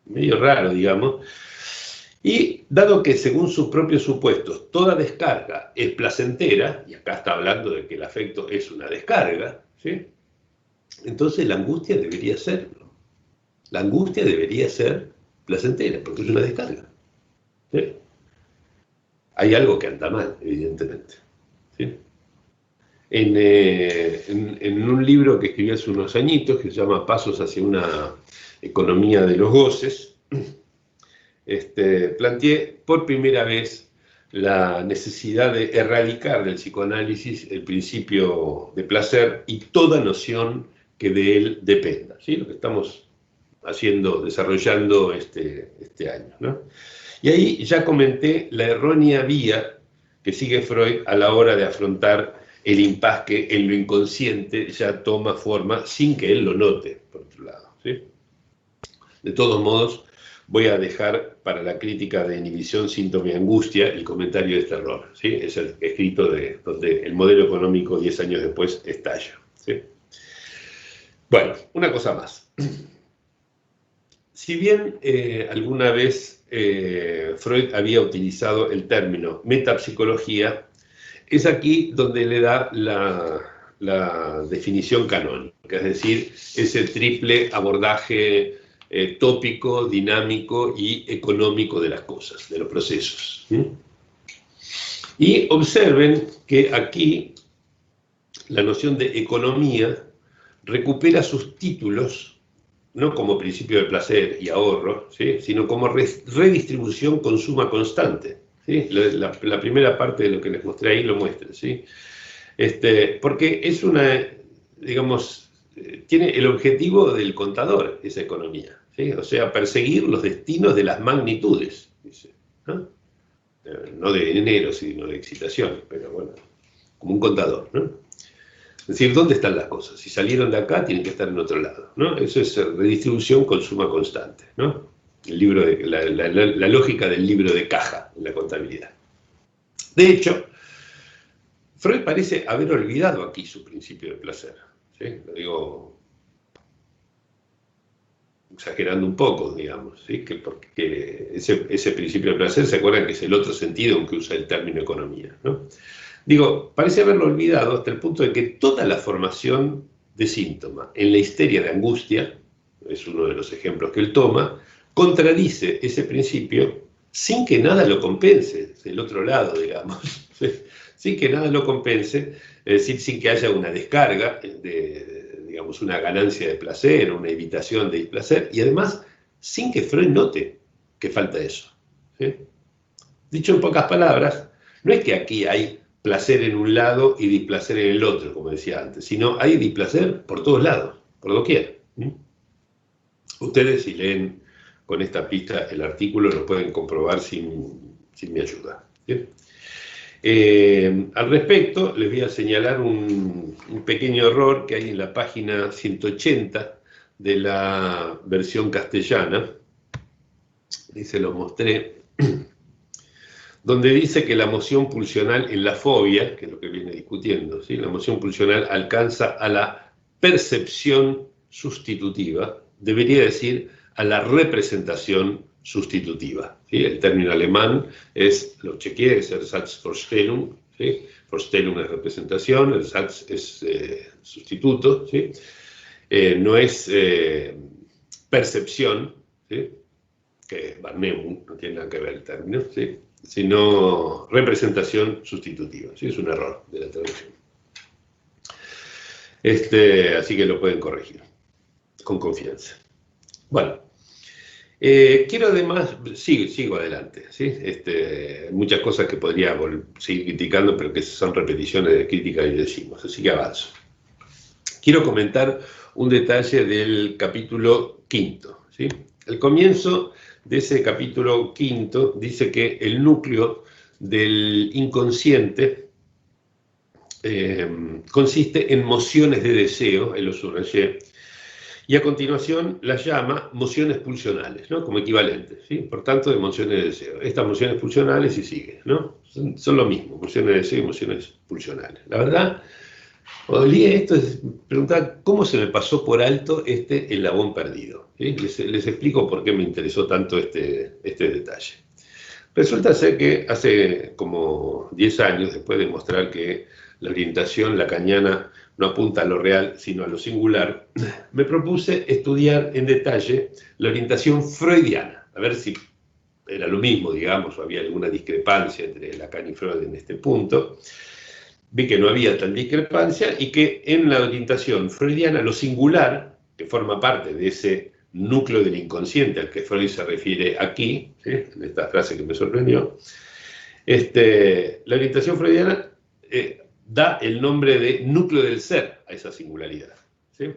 A: Medio raro, digamos. Y dado que según sus propios supuestos toda descarga es placentera, y acá está hablando de que el afecto es una descarga, ¿sí? Entonces la angustia debería serlo. La angustia debería ser placentera, porque es una descarga, ¿sí? Hay algo que anda mal, evidentemente, ¿sí? En un libro que escribí hace unos añitos, que se llama Pasos hacia una economía de los goces, planteé por primera vez la necesidad de erradicar del psicoanálisis el principio de placer y toda noción que de él dependa, ¿sí? Lo que estamos desarrollando este año, ¿no? Y ahí ya comenté la errónea vía que sigue Freud a la hora de afrontar el impas que en lo inconsciente ya toma forma sin que él lo note, por otro lado, ¿sí? De todos modos, voy a dejar para la crítica de inhibición, síntoma y angustia el comentario de este error, ¿sí? Es el escrito donde el modelo económico 10 años después estalla, ¿sí? Bueno, una cosa más. Si bien alguna vez Freud había utilizado el término metapsicología, es aquí donde le da la definición canónica, es decir, ese triple abordaje tópico, dinámico y económico de las cosas, de los procesos. Y observen que aquí la noción de economía recupera sus títulos, no como principio de placer y ahorro, ¿sí?, sino como redistribución con suma constante, ¿sí? La primera parte de lo que les mostré ahí lo muestra, ¿sí? Porque es una, digamos, tiene el objetivo del contador, esa economía, ¿sí? O sea, perseguir los destinos de las magnitudes, dice, ¿no? No de dinero, sino de excitación, pero bueno, como un contador, ¿no? Es decir, ¿dónde están las cosas? Si salieron de acá, tienen que estar en otro lado, ¿no? Eso es redistribución con suma constante, ¿no? El libro la lógica del libro de caja en la contabilidad. De hecho, Freud parece haber olvidado aquí su principio de placer, ¿sí? Lo digo exagerando un poco, digamos, ¿sí? Porque ese principio de placer, ¿se acuerdan que es el otro sentido en que usa el término economía, ¿no? Digo, parece haberlo olvidado hasta el punto de que toda la formación de síntoma en la histeria de angustia, es uno de los ejemplos que él toma, contradice ese principio sin que nada lo compense, del otro lado, digamos, sin que nada lo compense, es decir, sin que haya una descarga, digamos, una ganancia de placer, una evitación de displacer, y además sin que Freud note que falta eso, ¿sí? Dicho en pocas palabras, no es que aquí hay placer en un lado y displacer en el otro, como decía antes, sino hay displacer por todos lados, por doquier. Ustedes, si leen con esta pista el artículo, lo pueden comprobar sin mi ayuda, ¿sí? Al respecto, les voy a señalar un pequeño error que hay en la página 180 de la versión castellana, y se lo mostré, donde dice que la moción pulsional en la fobia, que es lo que viene discutiendo, ¿sí?, la moción pulsional alcanza a la percepción sustitutiva, debería decir a la representación sustitutiva, ¿sí? El término alemán es, lo chequeé, es Ersatzvorstellung, ¿sí? Vorstellung es representación, Ersatz es sustituto, ¿sí? No es percepción, ¿sí?, que Barnum no tiene nada que ver el término, ¿sí?, sino representación sustitutiva, ¿sí? Es un error de la traducción. Así que lo pueden corregir con confianza. Bueno, quiero además, sigo adelante, ¿sí? Hay muchas cosas que podría seguir criticando, pero que son repeticiones de crítica y decimos, así que avanzo. Quiero comentar un detalle del capítulo 5, ¿sí? El comienzo de ese capítulo 5 dice que el núcleo del inconsciente consiste en mociones de deseo, él lo subrayé, y a continuación las llama mociones pulsionales, ¿no?, como equivalentes, ¿sí? Por tanto, de mociones de deseo. Estas mociones pulsionales y sigue, ¿no? Son lo mismo, mociones de deseo y mociones pulsionales. La verdad, cuando leí esto, preguntaba cómo se me pasó por alto este eslabón perdido, ¿sí? Les explico por qué me interesó tanto este detalle. Resulta ser que hace como 10 años, después de mostrar que la orientación lacaniana no apunta a lo real, sino a lo singular, me propuse estudiar en detalle la orientación freudiana, a ver si era lo mismo, digamos, o había alguna discrepancia entre Lacan y Freud en este punto. Vi que no había tal discrepancia y que en la orientación freudiana lo singular, que forma parte de ese núcleo del inconsciente al que Freud se refiere aquí, ¿sí?, en esta frase que me sorprendió, la orientación freudiana da el nombre de núcleo del ser a esa singularidad, ¿sí?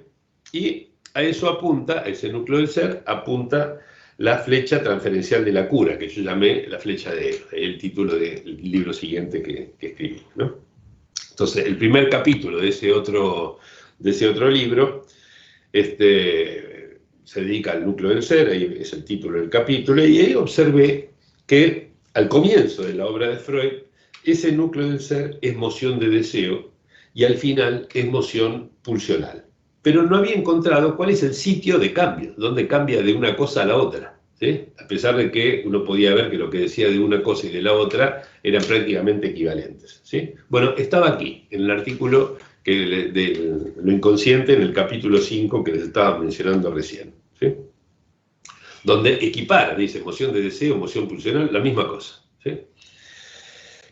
A: Y a eso apunta, a ese núcleo del ser, apunta la flecha transferencial de la cura, que yo llamé la flecha de Eros, el título del libro siguiente que escribí, ¿no? Entonces, el primer capítulo de ese otro libro se dedica al núcleo del ser, ahí es el título del capítulo, y ahí observé que al comienzo de la obra de Freud, ese núcleo del ser es moción de deseo y al final es moción pulsional. Pero no había encontrado cuál es el sitio de cambio, dónde cambia de una cosa a la otra, ¿sí? A pesar de que uno podía ver que lo que decía de una cosa y de la otra eran prácticamente equivalentes, ¿sí? Bueno, estaba aquí, en el artículo de lo inconsciente, en el capítulo 5 que les estaba mencionando recién, ¿sí? Donde equipara, dice, emoción de deseo, emoción pulsional, la misma cosa, ¿sí?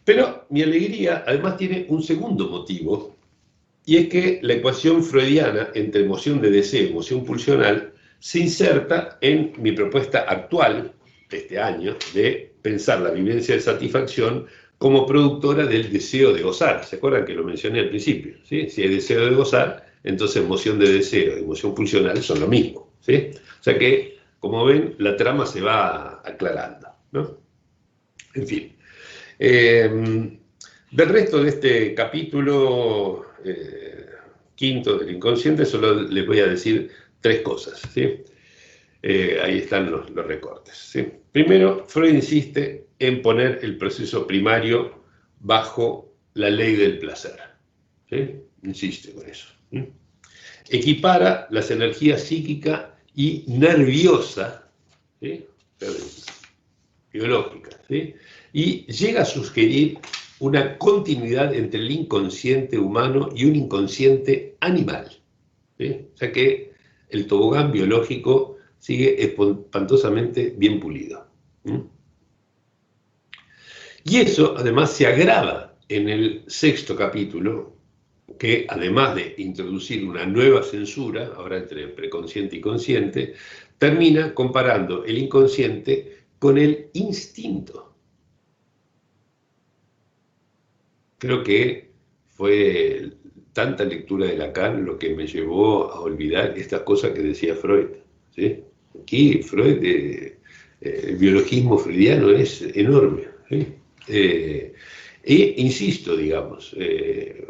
A: Pero mi alegría además tiene un segundo motivo, y es que la ecuación freudiana entre emoción de deseo y emoción pulsional se inserta en mi propuesta actual de este año de pensar la vivencia de satisfacción como productora del deseo de gozar. ¿Se acuerdan que lo mencioné al principio? ¿Sí? Si hay deseo de gozar, entonces emoción de deseo y emoción pulsional son lo mismo, ¿sí? O sea que, como ven, la trama se va aclarando, ¿no? En fin. Del resto de este capítulo quinto del inconsciente solo les voy a decir 3 cosas, ¿sí? Ahí están los recortes, ¿sí? Primero, Freud insiste en poner el proceso primario bajo la ley del placer, ¿sí? Insiste con eso, ¿sí? Equipara las energías psíquica y nerviosa, ¿sí? Biológica, ¿sí? Y llega a sugerir una continuidad entre el inconsciente humano y un inconsciente animal, ¿sí? O sea que el tobogán biológico sigue espantosamente bien pulido, ¿sí? Y eso además se agrava en el 6º capítulo, que además de introducir una nueva censura, ahora entre preconsciente y consciente, termina comparando el inconsciente con el instinto. Creo que fue tanta lectura de Lacan lo que me llevó a olvidar estas cosas que decía Freud, ¿sí? Aquí Freud, el biologismo freudiano es enorme, ¿sí? E insisto, digamos,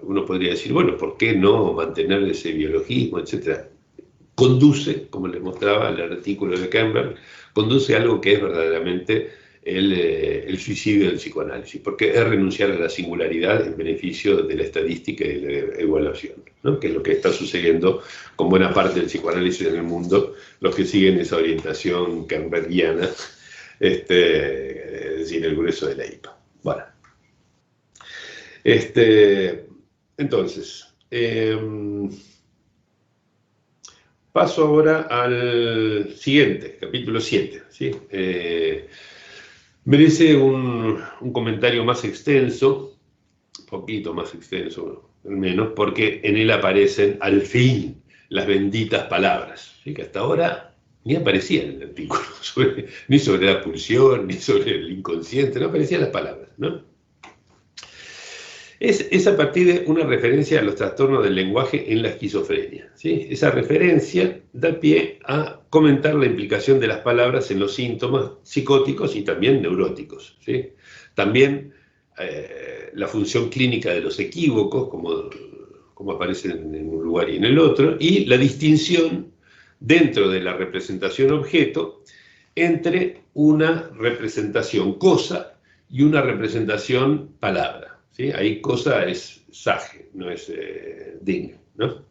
A: uno podría decir, bueno, ¿por qué no mantener ese biologismo, etcétera? Conduce, como les mostraba el artículo de Kemper, conduce a algo que es verdaderamente el suicidio del psicoanálisis, porque es renunciar a la singularidad en beneficio de la estadística y de la evaluación, ¿no? Que es lo que está sucediendo con buena parte del psicoanálisis en el mundo, los que siguen esa orientación kemperiana, es decir, el grueso de la IPA. Bueno. Entonces, paso ahora al siguiente, capítulo 7, ¿sí? Merece un comentario más extenso, un poquito más extenso al menos, porque en él aparecen al fin las benditas palabras, ¿sí? Que hasta ahora ni aparecían en el artículo, ni sobre la pulsión, ni sobre el inconsciente, no aparecían las palabras, ¿no? Es a partir de una referencia a los trastornos del lenguaje en la esquizofrenia, ¿sí? Esa referencia da pie a comentar la implicación de las palabras en los síntomas psicóticos y también neuróticos, ¿sí? También la función clínica de los equívocos, como aparecen en un lugar y en el otro, y la distinción dentro de la representación objeto entre una representación cosa y una representación palabra. ¿Sí? Ahí cosa es sage, no es ding, ¿no?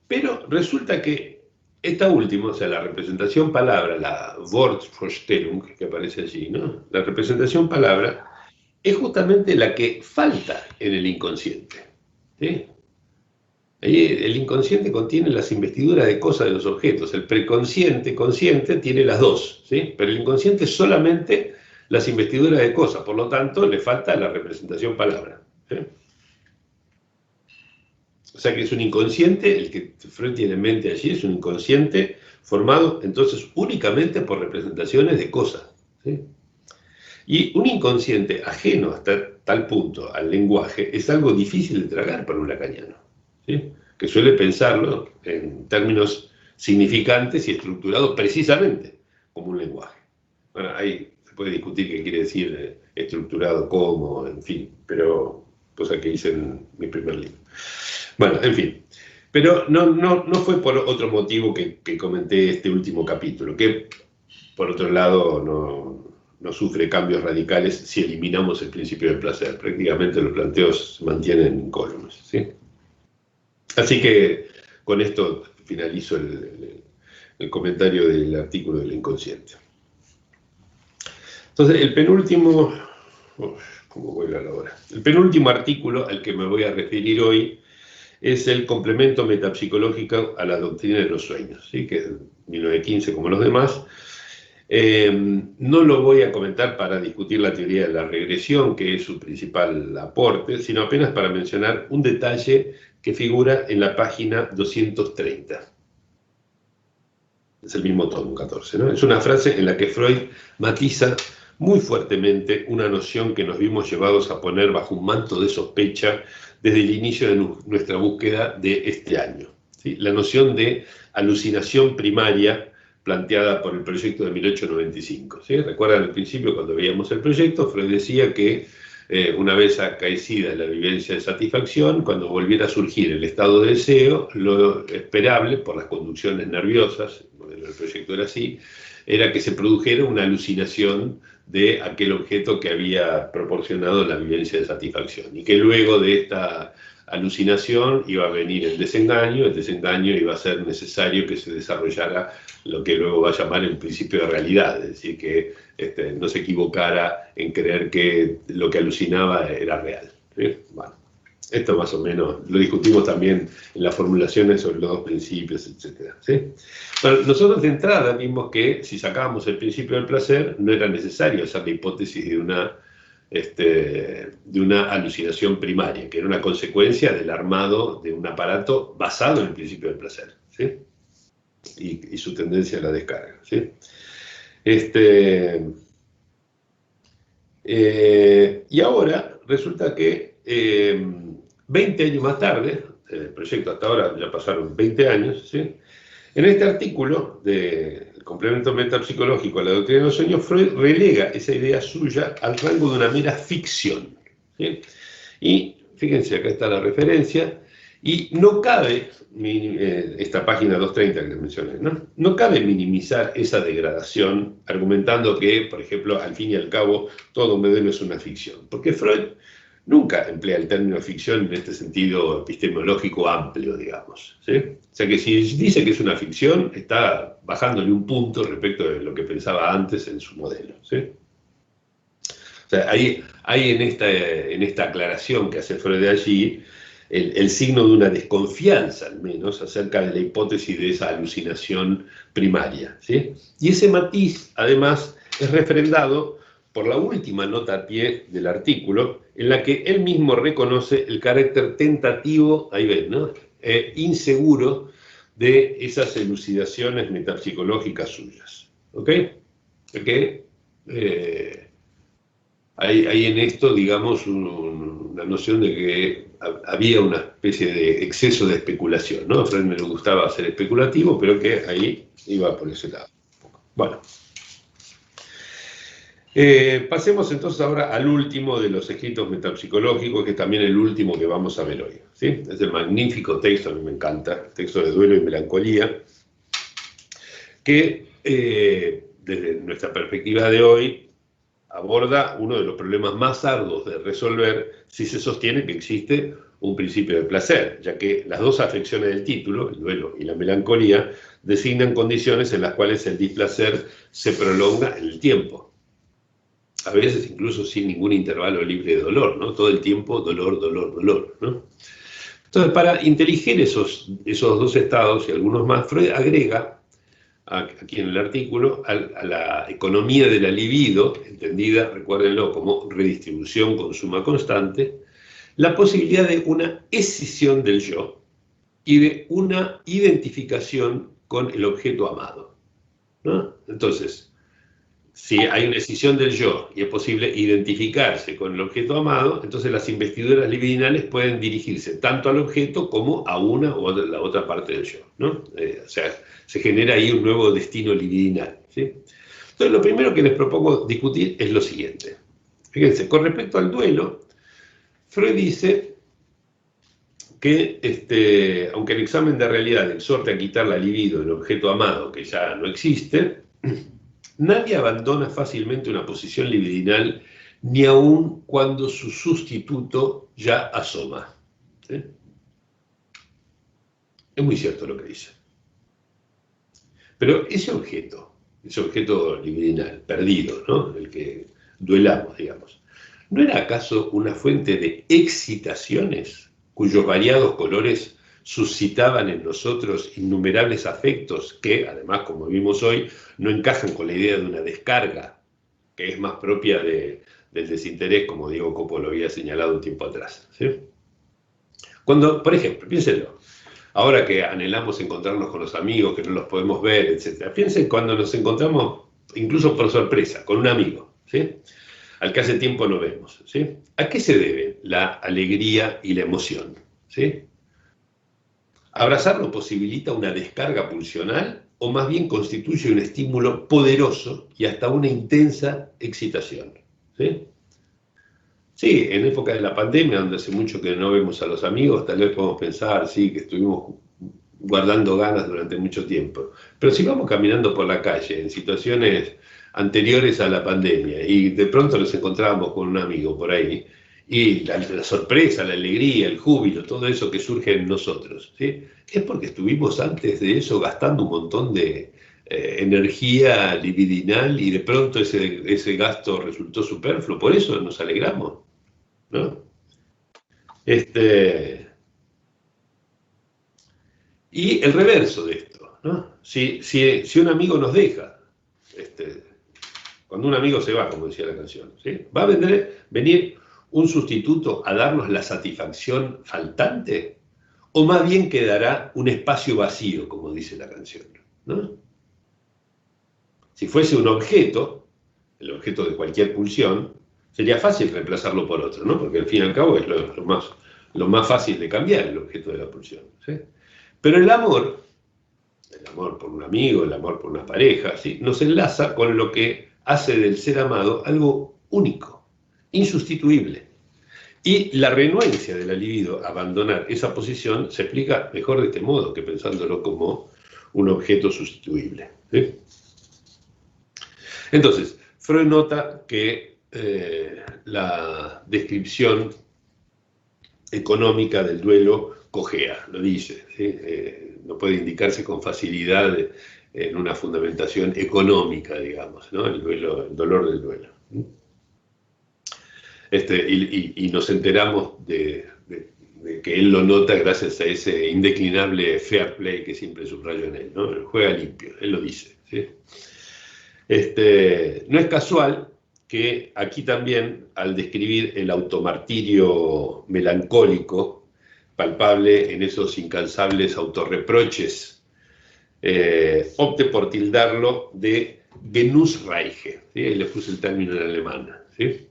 A: Pero resulta que esta última, o sea, la representación palabra, la Wortvorstellung que aparece allí, ¿no? La representación palabra es justamente la que falta en el inconsciente, ¿sí? Ahí el inconsciente contiene las investiduras de cosas de los objetos. El preconsciente, consciente, tiene las dos, ¿sí? Pero el inconsciente solamente las investiduras de cosas. Por lo tanto, le falta la representación palabra, ¿sí? O sea que es un inconsciente, el que Freud tiene en mente allí, es un inconsciente formado entonces únicamente por representaciones de cosas, ¿sí? Y un inconsciente ajeno hasta tal punto al lenguaje es algo difícil de tragar para un lacaniano, ¿sí? Que suele pensarlo en términos significantes y estructurados precisamente como un lenguaje. Bueno, ahí se puede discutir qué quiere decir estructurado como, en fin, pero cosa que hice en mi primer libro. Bueno, en fin. Pero no fue por otro motivo que comenté este último capítulo, que por otro lado no sufre cambios radicales si eliminamos el principio del placer. Prácticamente los planteos se mantienen incólumes, ¿sí? Así que con esto finalizo el comentario del artículo del inconsciente. Entonces, el penúltimo, ¿cómo vuelve a la hora? El penúltimo artículo al que me voy a referir hoy es el complemento metapsicológico a la doctrina de los sueños, ¿sí? Que es 1915 como los demás. No lo voy a comentar para discutir la teoría de la regresión, que es su principal aporte, sino apenas para mencionar un detalle que figura en la página 230. Es el mismo tomo 14, ¿no? Es una frase en la que Freud matiza muy fuertemente una noción que nos vimos llevados a poner bajo un manto de sospecha desde el inicio de nuestra búsqueda de este año, ¿sí? La noción de alucinación primaria planteada por el proyecto de 1895. ¿Sí? Recuerdan al principio cuando veíamos el proyecto, Freud decía que una vez acaecida la vivencia de satisfacción, cuando volviera a surgir el estado de deseo, lo esperable por las conducciones nerviosas, el modelo del proyecto era así, era que se produjera una alucinación de aquel objeto que había proporcionado la vivencia de satisfacción, y que luego de esta alucinación iba a venir el desengaño iba a ser necesario que se desarrollara lo que luego va a llamar el principio de realidad, es decir, que no se equivocara en creer que lo que alucinaba era real, ¿sí? Bueno, esto más o menos lo discutimos también en las formulaciones sobre los dos principios, etc. ¿Sí? Bueno, nosotros de entrada vimos que si sacábamos el principio del placer no era necesario hacer la hipótesis de una alucinación primaria, que era una consecuencia del armado de un aparato basado en el principio del placer, ¿sí? Y su tendencia a la descarga, ¿sí? Y ahora resulta que 20 años más tarde, el proyecto hasta ahora ya pasaron 20 años, ¿sí? En este artículo del complemento metapsicológico a la doctrina de los sueños, Freud relega esa idea suya al rango de una mera ficción, ¿sí? Y fíjense, acá está la referencia, y no cabe, esta página 230 que les mencioné, no cabe minimizar esa degradación argumentando que, por ejemplo, al fin y al cabo, todo modelo es una ficción, porque Freud nunca emplea el término ficción en este sentido epistemológico amplio, digamos, ¿sí? O sea que si dice que es una ficción, está bajándole un punto respecto de lo que pensaba antes en su modelo, ¿sí? O sea, hay en esta aclaración que hace Freud de allí el signo de una desconfianza, al menos, acerca de la hipótesis de esa alucinación primaria, ¿sí? Y ese matiz, además, es refrendado por la última nota a pie del artículo, en la que él mismo reconoce el carácter tentativo, ahí ven, ¿no? Inseguro de esas elucidaciones metapsicológicas suyas, ¿ok? Porque hay en esto, digamos, una noción de que había una especie de exceso de especulación, ¿no? A Freud me gustaba ser especulativo, pero que ahí iba por ese lado. Bueno. Pasemos entonces ahora al último de los escritos metapsicológicos, que es también el último que vamos a ver hoy, ¿sí? Es el magnífico texto, a mí me encanta, el texto de Duelo y Melancolía, que desde nuestra perspectiva de hoy aborda uno de los problemas más arduos de resolver si se sostiene que existe un principio de placer, ya que las dos afecciones del título, el duelo y la melancolía, designan condiciones en las cuales el displacer se prolonga en el tiempo. A veces incluso sin ningún intervalo libre de dolor, ¿no? Todo el tiempo dolor, dolor, dolor, ¿no? Entonces, para inteligir esos dos estados y algunos más, Freud agrega, aquí en el artículo, a la economía de la libido, entendida, recuérdenlo, como redistribución con suma constante, la posibilidad de una escisión del yo y de una identificación con el objeto amado, ¿no? Entonces, si hay una escisión del yo y es posible identificarse con el objeto amado, entonces las investiduras libidinales pueden dirigirse tanto al objeto como a una o a la otra parte del yo, ¿no? O sea, se genera ahí un nuevo destino libidinal, ¿sí? Entonces, lo primero que les propongo discutir es lo siguiente. Fíjense, con respecto al duelo, Freud dice que, aunque el examen de realidad exhorte a quitar la libido del objeto amado que ya no existe, nadie abandona fácilmente una posición libidinal, ni aun cuando su sustituto ya asoma. ¿Sí? Es muy cierto lo que dice. Pero ese objeto libidinal, perdido, ¿no? El que duelamos, digamos, ¿no era acaso una fuente de excitaciones cuyos variados colores suscitaban en nosotros innumerables afectos que, además, como vimos hoy, no encajan con la idea de una descarga, que es más propia del desinterés, como Diego Copo lo había señalado un tiempo atrás, ¿sí? Cuando, por ejemplo, piénsenlo, ahora que anhelamos encontrarnos con los amigos, que no los podemos ver, etc. Piensen cuando nos encontramos, incluso por sorpresa, con un amigo, ¿sí? Al que hace tiempo no vemos, ¿sí? ¿A qué se debe la alegría y la emoción? ¿Sí? ¿Abrazarlo posibilita una descarga pulsional o más bien constituye un estímulo poderoso y hasta una intensa excitación? ¿Sí? Sí, en época de la pandemia, donde hace mucho que no vemos a los amigos, tal vez podemos pensar, sí, que estuvimos guardando ganas durante mucho tiempo. Pero si vamos caminando por la calle en situaciones anteriores a la pandemia y de pronto nos encontrábamos con un amigo por ahí, y la sorpresa, la alegría, el júbilo, todo eso que surge en nosotros, ¿sí? Es porque estuvimos antes de eso gastando un montón de energía libidinal y de pronto ese gasto resultó superfluo, por eso nos alegramos, ¿no? Y el reverso de esto, ¿no? Si un amigo nos deja, cuando un amigo se va, como decía la canción, ¿sí? ¿Va a venir un sustituto a darnos la satisfacción faltante? ¿O más bien quedará un espacio vacío, como dice la canción, ¿no? Si fuese un objeto, el objeto de cualquier pulsión, sería fácil reemplazarlo por otro, ¿no? Porque al fin y al cabo es lo más fácil de cambiar el objeto de la pulsión, ¿sí? Pero el amor por un amigo, el amor por una pareja, ¿sí? Nos enlaza con lo que hace del ser amado algo único, insustituible. Y la renuencia de la libido a abandonar esa posición se explica mejor de este modo que pensándolo como un objeto sustituible, ¿sí? Entonces, Freud nota que la descripción económica del duelo cojea, lo dice, ¿sí? No puede indicarse con facilidad en una fundamentación económica, digamos, ¿no? El dolor del duelo. Y nos enteramos de que él lo nota gracias a ese indeclinable fair play que siempre subrayo en él, ¿no? Juega limpio, él lo dice, ¿sí? No es casual que aquí también, al describir el automartirio melancólico, palpable en esos incansables autorreproches, opte por tildarlo de Genussreiche, ¿sí? Ahí le puse el término en alemán, ¿sí?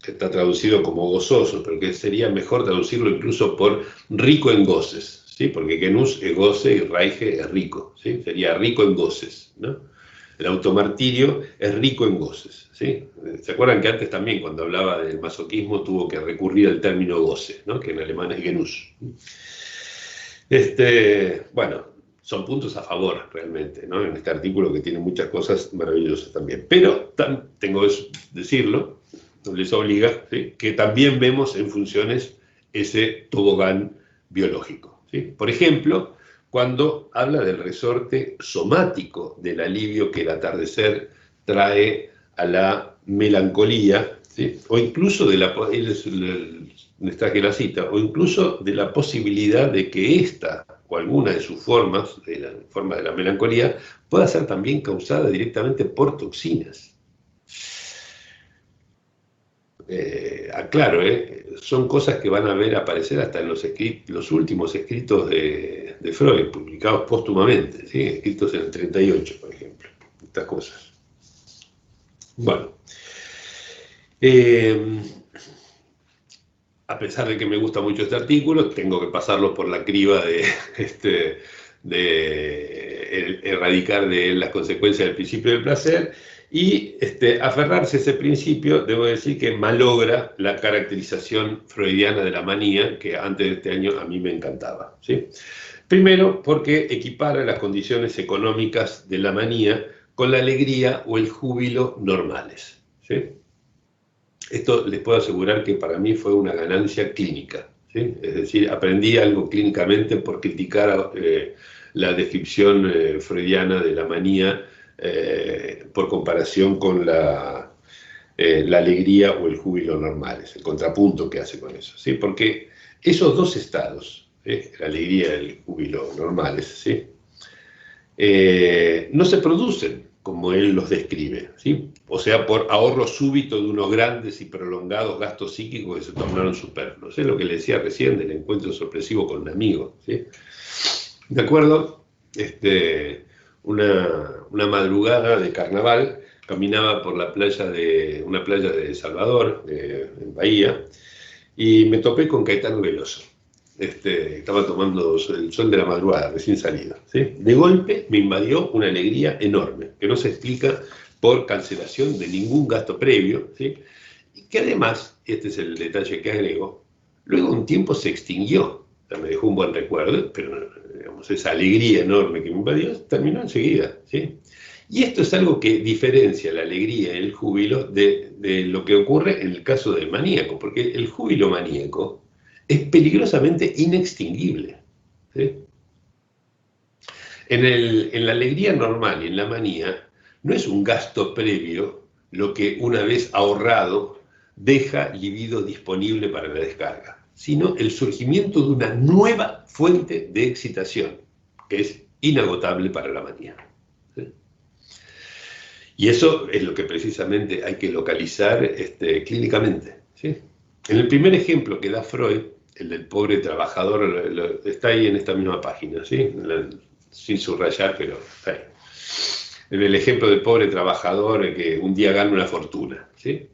A: Que está traducido como gozoso, pero que sería mejor traducirlo incluso por rico en goces, ¿sí? Porque Genuss es goce y Reiche es rico, ¿sí? Sería rico en goces, ¿no? El automartirio es rico en goces, ¿sí? ¿Se acuerdan que antes también, cuando hablaba del masoquismo, tuvo que recurrir al término goce, ¿no? Que en alemán es Genuss? Bueno, son puntos a favor realmente, ¿no? En este artículo que tiene muchas cosas maravillosas también. Pero tengo que decirlo, no les obliga, ¿sí? Que también vemos en funciones ese tobogán biológico, ¿sí? Por ejemplo, cuando habla del resorte somático del alivio que el atardecer trae a la melancolía, ¿sí? O incluso les traje la cita, o incluso de la posibilidad de que esta o alguna de sus formas, de la forma de la melancolía, pueda ser también causada directamente por toxinas. Aclaro, son cosas que van a ver aparecer hasta en los últimos escritos de Freud, publicados póstumamente, ¿sí? Escritos en el 38, por ejemplo, estas cosas. Bueno, a pesar de que me gusta mucho este artículo, tengo que pasarlo por la criba de erradicar de él las consecuencias del principio del placer y aferrarse a ese principio, debo decir que malogra la caracterización freudiana de la manía, que antes de este año a mí me encantaba, ¿sí? Primero, porque equipara las condiciones económicas de la manía con la alegría o el júbilo normales, ¿sí? Esto les puedo asegurar que para mí fue una ganancia clínica, ¿sí? Es decir, aprendí algo clínicamente por criticar la descripción freudiana de la manía por comparación con la alegría o el júbilo normales, el contrapunto que hace con eso, ¿sí? Porque esos dos estados, la alegría y el júbilo normales, ¿sí? No se producen como él los describe, ¿sí? O sea, por ahorro súbito de unos grandes y prolongados gastos psíquicos que se tornaron superfluos. Es lo que le decía recién del encuentro sorpresivo con un amigo, ¿sí? De acuerdo, una madrugada de carnaval, caminaba por una playa de Salvador, en Bahía, y me topé con Caetano Veloso. Estaba tomando el sol de la madrugada, recién salido, ¿sí? De golpe me invadió una alegría enorme, que no se explica por cancelación de ningún gasto previo, ¿sí? Y que además, este es el detalle que agrego, luego un tiempo se extinguió. O sea, me dejó un buen recuerdo, pero digamos, esa alegría enorme que me invadió terminó enseguida, ¿sí? Y esto es algo que diferencia la alegría y el júbilo de lo que ocurre en el caso del maníaco, porque el júbilo maníaco es peligrosamente inextinguible, ¿sí? En la alegría normal y en la manía, no es un gasto previo lo que una vez ahorrado deja libido disponible para la descarga, sino el surgimiento de una nueva fuente de excitación, que es inagotable para la manía, ¿sí? Y eso es lo que precisamente hay que localizar clínicamente, ¿sí? En el primer ejemplo que da Freud, el del pobre trabajador, está ahí en esta misma página, ¿sí? Sin subrayar, pero está ahí. En el ejemplo del pobre trabajador que un día gana una fortuna, ¿sí?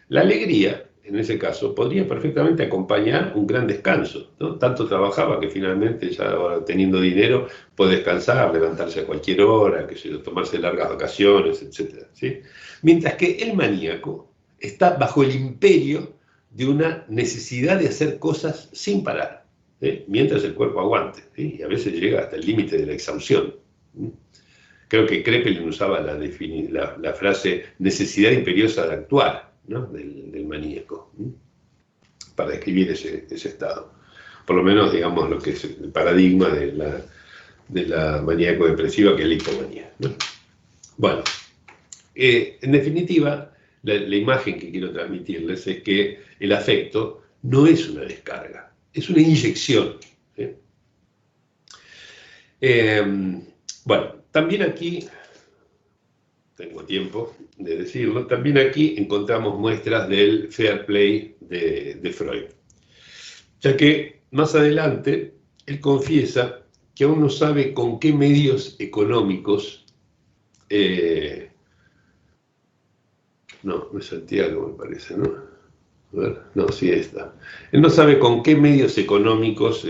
A: La alegría, en ese caso, podría perfectamente acompañar un gran descanso, ¿no? Tanto trabajaba que finalmente, ya ahora teniendo dinero, puede descansar, levantarse a cualquier hora, tomarse largas vacaciones, etc., ¿sí? Mientras que el maníaco está bajo el imperio de una necesidad de hacer cosas sin parar, ¿sí? Mientras el cuerpo aguante, ¿sí? Y a veces llega hasta el límite de la exhaustión, ¿sí? Creo que Kraepelin usaba la frase necesidad imperiosa de actuar, ¿no? del maníaco, ¿sí? Para describir ese estado. Por lo menos, digamos, lo que es el paradigma de la maníaco-depresiva, que es la hipomanía, ¿no? Bueno, en definitiva, la imagen que quiero transmitirles es que el afecto no es una descarga, es una inyección, ¿sí? Bueno, también aquí, tengo tiempo de decirlo, también aquí encontramos muestras del fair play de Freud, ya que más adelante él confiesa que aún no sabe con qué medios económicos, no es Santiago, me parece, ¿no? A ver, no, sí, está. Él no sabe con qué medios económicos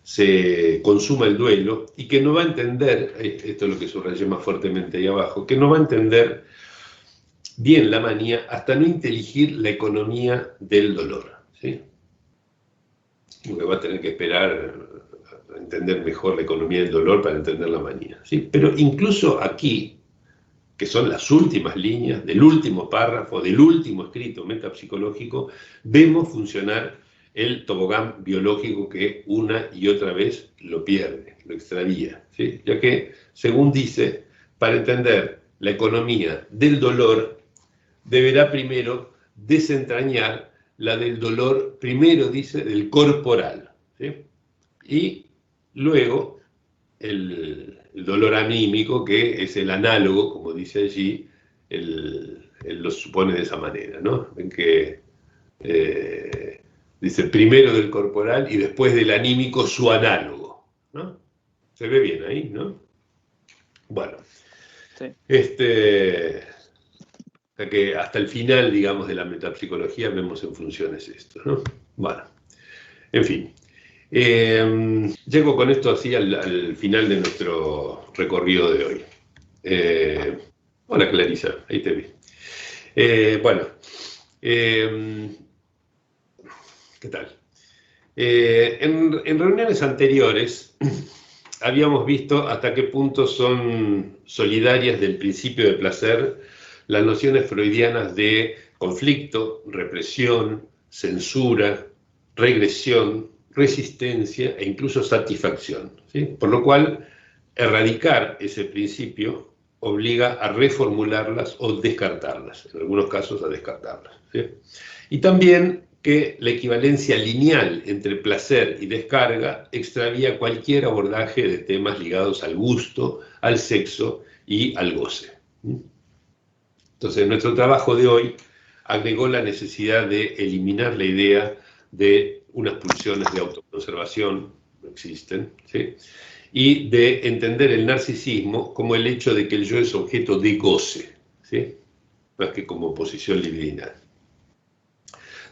A: se consuma el duelo y que no va a entender, esto es lo que subrayé más fuertemente ahí abajo, que no va a entender bien la manía hasta no inteligir la economía del dolor, ¿sí? Porque va a tener que esperar a entender mejor la economía del dolor para entender la manía, ¿sí? Pero incluso aquí, que son las últimas líneas del último párrafo, del último escrito metapsicológico, vemos funcionar el tobogán biológico que una y otra vez lo pierde, lo extravía, ¿sí? Ya que, según dice, para entender la economía del dolor, deberá primero desentrañar la del dolor, primero dice, del corporal, ¿sí? Y luego el dolor anímico, que es el análogo, como dice allí, él lo supone de esa manera, ¿no? En que dice primero del corporal y después del anímico su análogo, ¿no? Se ve bien ahí, ¿no? Bueno,
B: Sí.
A: sea que hasta el final, digamos, de la metapsicología vemos en funciones esto, ¿no? Bueno, en fin. Llego con esto así al final de nuestro recorrido de hoy. Hola Clarisa, ahí te vi. Bueno, ¿qué tal? En reuniones anteriores habíamos visto hasta qué punto son solidarias del principio de placer las nociones freudianas de conflicto, represión, censura, regresión, resistencia e incluso satisfacción, ¿sí? Por lo cual, erradicar ese principio obliga a reformularlas o descartarlas, en algunos casos a descartarlas, ¿sí? Y también que la equivalencia lineal entre placer y descarga extravía cualquier abordaje de temas ligados al gusto, al sexo y al goce. Entonces, nuestro trabajo de hoy agregó la necesidad de eliminar la idea de unas pulsiones de autoconservación, no existen, ¿sí? Y de entender el narcisismo como el hecho de que el yo es objeto de goce, ¿sí? Más que como posición libidinal.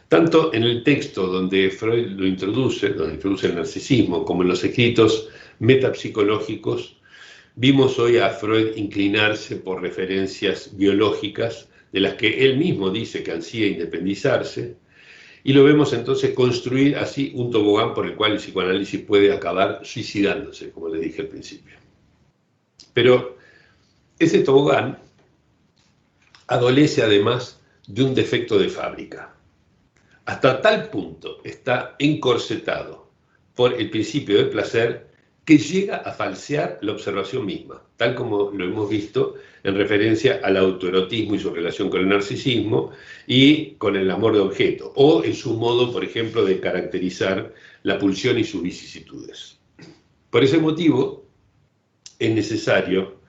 A: Tanto en el texto donde Freud lo introduce, donde introduce el narcisismo, como en los escritos metapsicológicos, vimos hoy a Freud inclinarse por referencias biológicas de las que él mismo dice que ansía independizarse, y lo vemos entonces construir así un tobogán por el cual el psicoanálisis puede acabar suicidándose, como le dije al principio. Pero ese tobogán adolece además de un defecto de fábrica. Hasta tal punto está encorsetado por el principio del placer que llega a falsear la observación misma, tal como lo hemos visto en referencia al autoerotismo y su relación con el narcisismo y con el amor de objeto, o en su modo, por ejemplo, de caracterizar la pulsión y sus vicisitudes. Por ese motivo, es necesario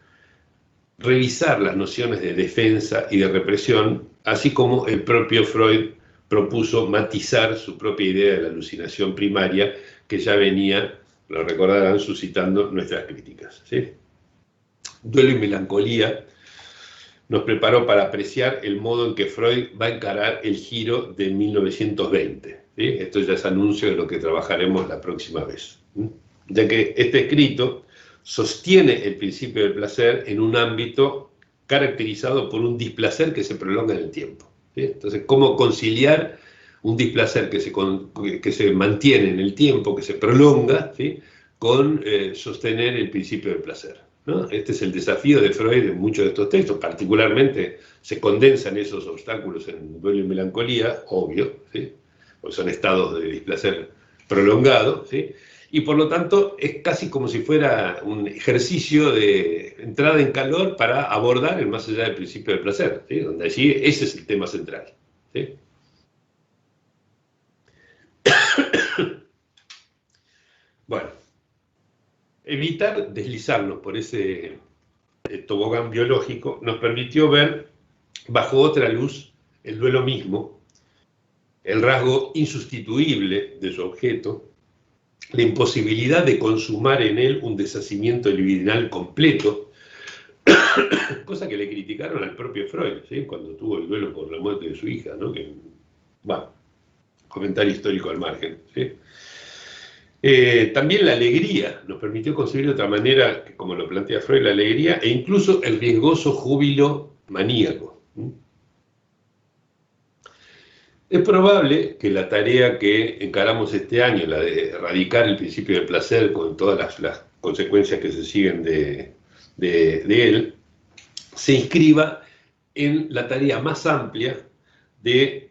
A: revisar las nociones de defensa y de represión, así como el propio Freud propuso matizar su propia idea de la alucinación primaria, que ya venía, lo recordarán, suscitando nuestras críticas, ¿sí? Duelo y melancolía nos preparó para apreciar el modo en que Freud va a encarar el giro de 1920, ¿sí? Esto ya es anuncio de lo que trabajaremos la próxima vez, ¿sí? Ya que este escrito sostiene el principio del placer en un ámbito caracterizado por un displacer que se prolonga en el tiempo, ¿sí? Entonces, ¿cómo conciliar un displacer que se mantiene en el tiempo, que se prolonga, ¿sí? Con sostener el principio del placer, ¿no? Este es el desafío de Freud en muchos de estos textos, particularmente se condensan esos obstáculos en Duelo y Melancolía, obvio, ¿sí? Porque son estados de displacer prolongado, ¿sí? Y por lo tanto es casi como si fuera un ejercicio de entrada en calor para abordar el más allá del principio del placer, ¿sí? Donde allí ese es el tema central, ¿sí? Bueno, evitar deslizarnos por ese tobogán biológico nos permitió ver bajo otra luz el duelo mismo, el rasgo insustituible de su objeto, la imposibilidad de consumar en él un deshacimiento libidinal completo, cosa que le criticaron al propio Freud, ¿sí? Cuando tuvo el duelo por la muerte de su hija, ¿no? Que, bueno, comentario histórico al margen, ¿sí? También la alegría nos permitió concebir de otra manera, como lo plantea Freud, la alegría e incluso el riesgoso júbilo maníaco. Es probable que la tarea que encaramos este año, la de erradicar el principio del placer con todas las consecuencias que se siguen de él, se inscriba en la tarea más amplia de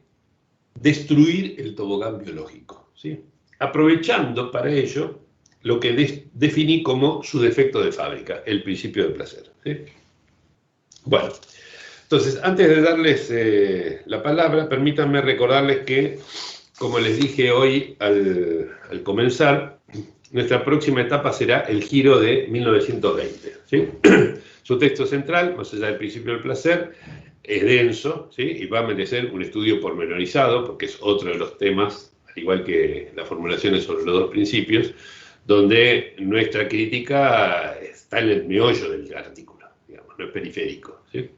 A: destruir el tobogán biológico, ¿sí? Aprovechando para ello lo que definí como su defecto de fábrica, el principio del placer, ¿sí? Bueno, entonces, antes de darles la palabra, permítanme recordarles que, como les dije hoy al comenzar, nuestra próxima etapa será el giro de 1920, ¿sí? Su texto central, más allá del principio del placer, es denso, ¿sí? Y va a merecer un estudio pormenorizado, porque es otro de los temas, al igual que las formulaciones sobre los dos principios, donde nuestra crítica está en el meollo del artículo, digamos, no es periférico, ¿sí?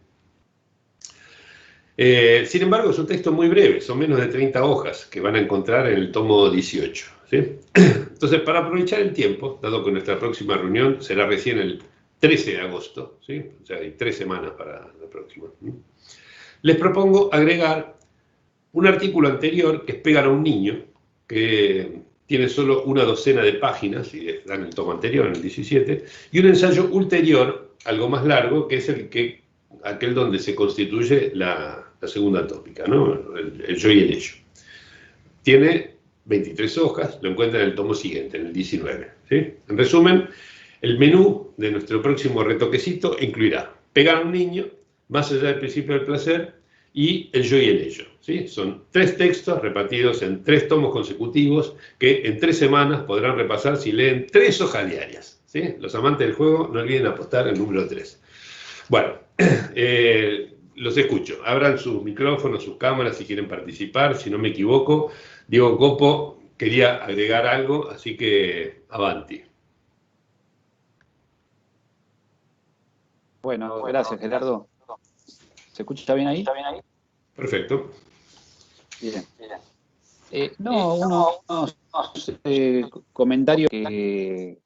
A: Sin embargo, es un texto muy breve, son menos de 30 hojas que van a encontrar en el tomo 18. ¿Sí? Entonces, para aprovechar el tiempo, dado que nuestra próxima reunión será recién el 13 de agosto, ¿sí? O sea, hay 3 semanas para la próxima, ¿sí? Les propongo agregar un artículo anterior que es Pegar a un niño, que tiene solo una docena de páginas, y está en el tomo anterior, en el 17, y un ensayo ulterior, algo más largo, que es aquel donde se constituye la segunda tópica, ¿no? El yo y el ello. Tiene 23 hojas, lo encuentran en el tomo siguiente, en el 19. ¿Sí? En resumen, el menú de nuestro próximo retoquecito incluirá Pegar a un niño, Más allá del principio del placer y El yo y el ello. ¿Sí? Son 3 textos repartidos en 3 tomos consecutivos que en 3 semanas podrán repasar si leen 3 hojas diarias. ¿Sí? Los amantes del juego no olviden apostar el número 3. Bueno, los escucho. Abran sus micrófonos, sus cámaras si quieren participar. Si no me equivoco, Diego Copo quería agregar algo, así que avanti.
B: Bueno, gracias, Gerardo. ¿Se escucha bien ahí?
A: Perfecto.
B: Bien. Unos comentarios que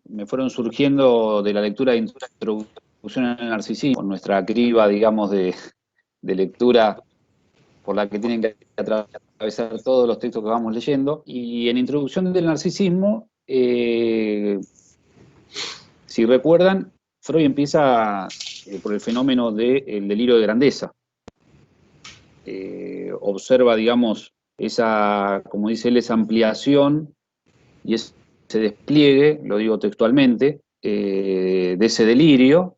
B: me fueron surgiendo de la lectura de Introducción al Narcisismo, nuestra criba, digamos, de lectura por la que tienen que atravesar todos los textos que vamos leyendo. Y en Introducción del Narcisismo, si recuerdan, Freud empieza por el fenómeno del delirio de grandeza. Observa, digamos, esa, como dice él, esa ampliación y ese despliegue, lo digo textualmente, de ese delirio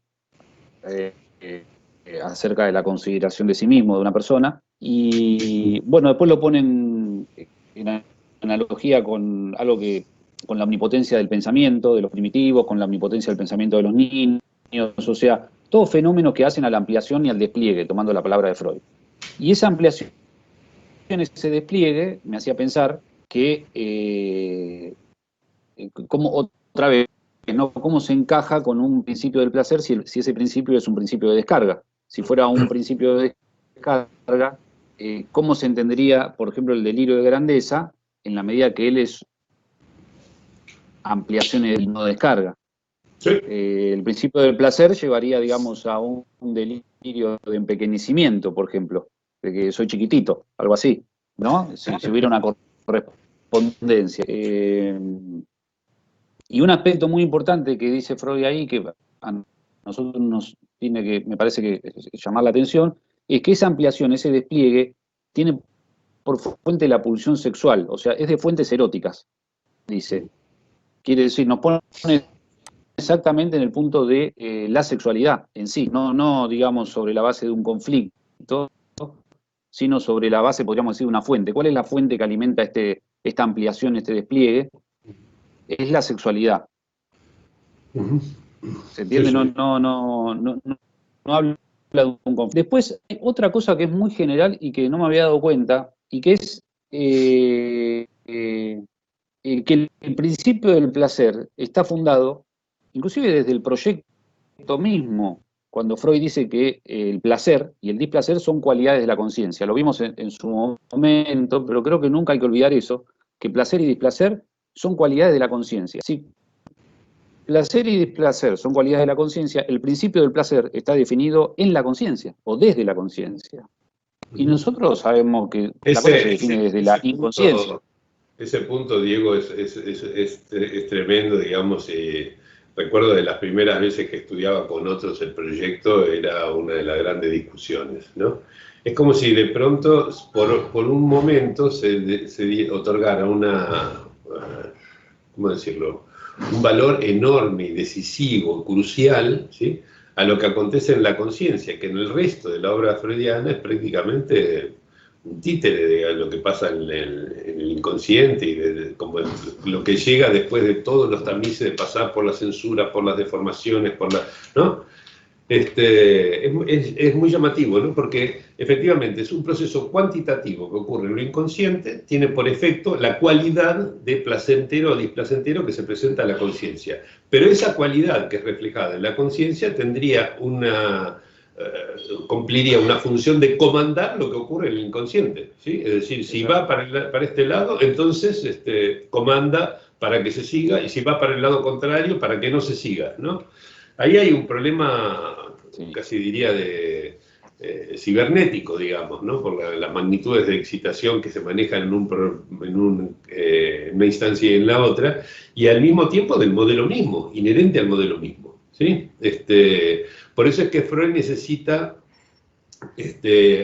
B: acerca de la consideración de sí mismo de una persona. Y bueno, después lo ponen en analogía con algo que, con la omnipotencia del pensamiento de los primitivos, con la omnipotencia del pensamiento de los niños, o sea, todos fenómenos que hacen a la ampliación y al despliegue, tomando la palabra de Freud. Y esa ampliación, ese despliegue, me hacía pensar que, como otra vez, ¿no? ¿Cómo se encaja con un principio del placer si ese principio es un principio de descarga? Si fuera un principio de descarga, ¿cómo se entendería, por ejemplo, el delirio de grandeza en la medida que él es ampliación y no descarga?
A: Sí.
B: El principio del placer llevaría, digamos, a un delirio de empequeñecimiento, por ejemplo, de que soy chiquitito, algo así, ¿no? Si hubiera una correspondencia. Y un aspecto muy importante que dice Freud ahí, que a nosotros nos tiene que, me parece que llamar la atención, es que esa ampliación, ese despliegue, tiene por fuente la pulsión sexual, o sea, es de fuentes eróticas, dice. Quiere decir, nos pone exactamente en el punto de la sexualidad en sí, no digamos sobre la base de un conflicto, sino sobre la base, podríamos decir, de una fuente. ¿Cuál es la fuente que alimenta esta ampliación, este despliegue? Es la sexualidad. ¿Se entiende? Sí, sí. No habla de un conflicto. Después, hay otra cosa que es muy general y que no me había dado cuenta, y que es que el principio del placer está fundado, inclusive desde el proyecto mismo, cuando Freud dice que el placer y el displacer son cualidades de la conciencia. Lo vimos en su momento, pero creo que nunca hay que olvidar eso, que placer y displacer son cualidades de la conciencia. Si placer y displacer son cualidades de la conciencia, el principio del placer está definido en la conciencia o desde la conciencia. Y nosotros sabemos que la cosa se define desde la inconsciencia.
A: Ese punto, Diego, es tremendo, digamos. Recuerdo de las primeras veces que estudiaba con otros el proyecto, era una de las grandes discusiones, ¿no? Es como si de pronto, por un momento, se otorgara ¿cómo decirlo?, un valor enorme y decisivo, crucial, ¿sí?, a lo que acontece en la conciencia, que en el resto de la obra freudiana es prácticamente un títere de lo que pasa en el inconsciente y como lo que llega después de todos los tamices de pasar por la censura, por las deformaciones, ¿no? Es muy llamativo, ¿no? Porque efectivamente es un proceso cuantitativo que ocurre en lo inconsciente, tiene por efecto la cualidad de placentero o displacentero que se presenta a la conciencia. Pero esa cualidad que es reflejada en la conciencia tendría una cumpliría una función de comandar lo que ocurre en el inconsciente, ¿sí? Es decir, si va para este lado, entonces comanda para que se siga, y si va para el lado contrario, para que no se siga, ¿no? Ahí hay un problema, casi diría, de cibernético, digamos, ¿no? Por las magnitudes de excitación que se manejan en una instancia y en la otra, y al mismo tiempo del modelo mismo, inherente al modelo mismo, ¿sí? Por eso es que Freud necesita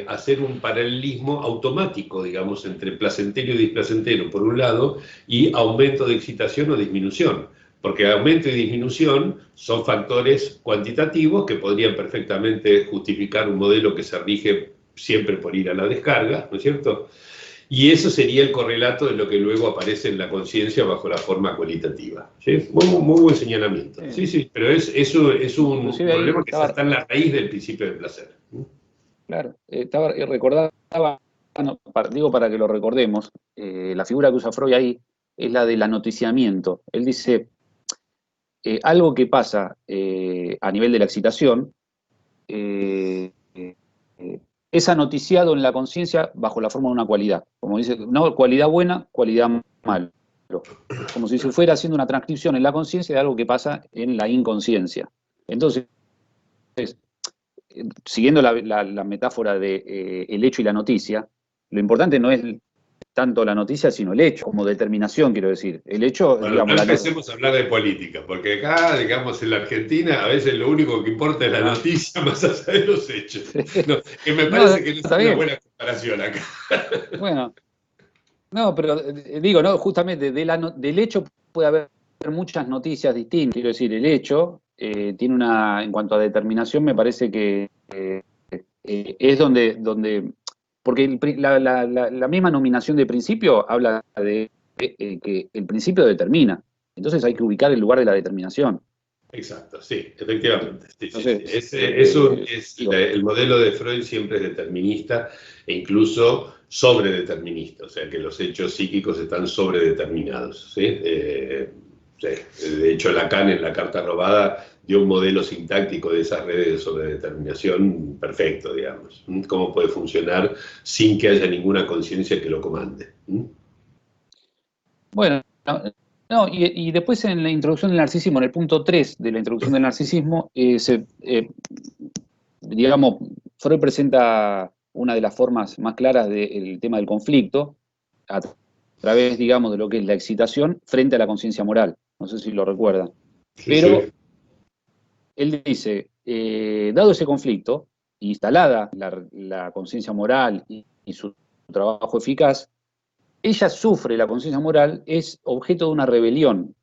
A: hacer un paralelismo automático, digamos, entre placentero y displacentero, por un lado, y aumento de excitación o disminución. Porque aumento y disminución son factores cuantitativos que podrían perfectamente justificar un modelo que se rige siempre por ir a la descarga, ¿no es cierto? Y eso sería el correlato de lo que luego aparece en la conciencia bajo la forma cualitativa. ¿Sí? Muy buen señalamiento. Sí, sí, pero eso es un problema que está en la raíz del principio del placer.
B: Claro, recordaba, digo para que lo recordemos, la figura que usa Freud ahí es la del anoticiamiento. Él dice, algo que pasa a nivel de la excitación es anoticiado en la conciencia bajo la forma de una cualidad. Como dice, no cualidad buena, cualidad mala. Como si se fuera haciendo una transcripción en la conciencia de algo que pasa en la inconsciencia. Entonces, siguiendo la metáfora de el hecho y la noticia, lo importante no es tanto la noticia, sino el hecho, como determinación, quiero decir. El hecho,
A: bueno,
B: digamos...
A: no empecemos a hablar de política, porque acá, digamos, en la Argentina, a veces lo único que importa es la noticia más allá de los hechos. No, que me parece que no es una buena comparación acá.
B: Bueno, no, pero digo, no, justamente del hecho puede haber muchas noticias distintas. Quiero decir, el hecho tiene una, en cuanto a determinación, me parece que es donde porque la misma nominación de principio habla de que el principio determina. Entonces hay que ubicar el lugar de la determinación.
A: Exacto, sí, efectivamente. Sí,
B: Entonces,
A: el modelo de Freud siempre es determinista e incluso sobredeterminista, o sea que los hechos psíquicos están sobredeterminados. ¿Sí? De hecho, Lacan en la carta robada dio un modelo sintáctico de esas redes de sobredeterminación perfecto, digamos. Cómo puede funcionar sin que haya ninguna conciencia que lo comande.
B: Bueno, no, y después en la introducción del narcisismo, en el punto 3 de la introducción del narcisismo, digamos, Freud presenta una de las formas más claras del tema del conflicto a través, digamos, de lo que es la excitación frente a la conciencia moral. No sé si lo recuerdan. Pero él dice, dado ese conflicto, instalada la conciencia moral y su trabajo eficaz, ella sufre, la conciencia moral, es objeto de una rebelión,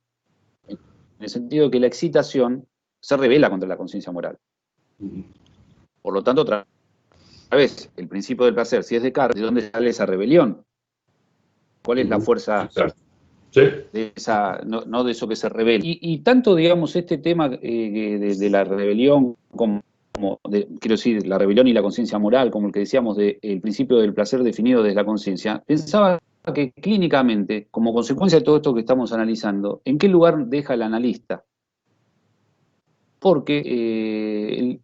B: en el sentido de que la excitación se rebela contra la conciencia moral. Por lo tanto, otra vez, el principio del placer, si es Descartes, ¿de dónde sale esa rebelión? ¿Cuál es la fuerza de esa, no de eso que se revela? Y tanto, digamos, este tema de la rebelión, quiero decir, la rebelión y la conciencia moral, como el que decíamos del principio del placer definido desde la conciencia, pensaba que clínicamente, como consecuencia de todo esto que estamos analizando, ¿en qué lugar deja el analista? Porque,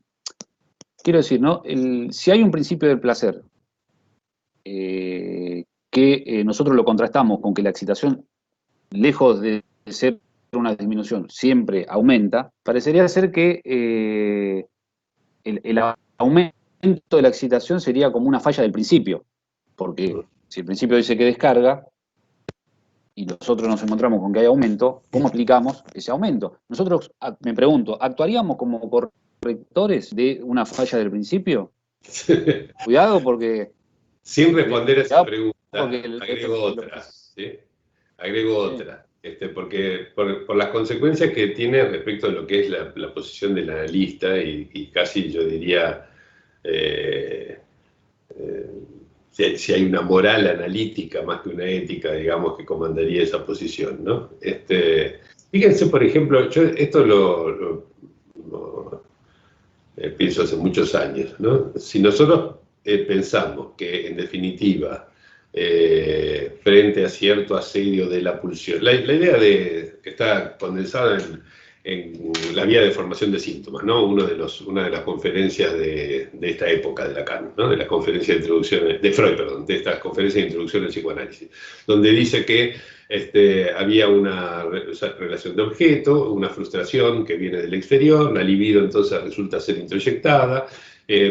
B: quiero decir, ¿no? Si hay un principio del placer que nosotros lo contrastamos con que la excitación, lejos de ser una disminución, siempre aumenta, parecería ser que el aumento de la excitación sería como una falla del principio, porque si el principio dice que descarga, y nosotros nos encontramos con que hay aumento, ¿cómo aplicamos ese aumento? Nosotros, me pregunto, ¿actuaríamos como correctores de una falla del principio? Cuidado porque...
A: Sin responder a esa pregunta, agrego otra. ¿Sí? Agrego otra. Porque por las consecuencias que tiene respecto a lo que es la posición del analista y casi yo diría si hay una moral analítica más que una ética, digamos, que comandaría esa posición, ¿no? Fíjense, por ejemplo, yo esto lo pienso hace muchos años, ¿no? Si nosotros pensamos que, en definitiva, frente a cierto asedio de la pulsión, la idea que está condensada en la vía de formación de síntomas, ¿no? Una de las conferencias de esta época de Lacan, ¿no? De las conferencias de introducción, de Freud, perdón, de estas conferencias de introducción al psicoanálisis, donde dice que había una relación de objeto, una frustración que viene del exterior, la libido entonces resulta ser introyectada,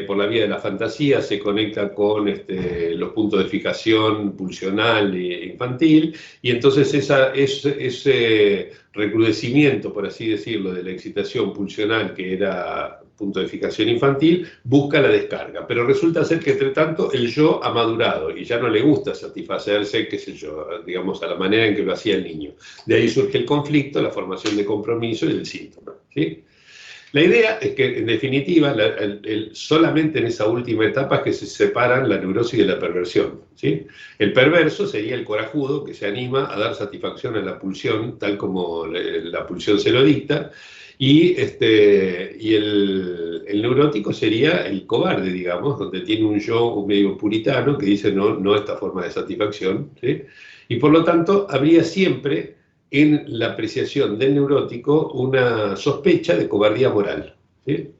A: por la vía de la fantasía se conecta con los puntos de fijación pulsional e infantil, y entonces ese recrudecimiento, por así decirlo, de la excitación pulsional, que era punto de fijación infantil, busca la descarga. Pero resulta ser que, entre tanto, el yo ha madurado y ya no le gusta satisfacerse, qué sé yo, digamos, a la manera en que lo hacía el niño. De ahí surge el conflicto, la formación de compromiso y el síntoma, ¿sí? La idea es que, en definitiva, solamente en esa última etapa es que se separan la neurosis de la perversión, ¿sí? El perverso sería el corajudo que se anima a dar satisfacción a la pulsión, tal como la pulsión se lo dicta, y el neurótico sería el cobarde, digamos, donde tiene un yo medio puritano que dice no esta forma de satisfacción, ¿sí? Y por lo tanto habría siempre en la apreciación del neurótico una sospecha de cobardía moral, ¿sí?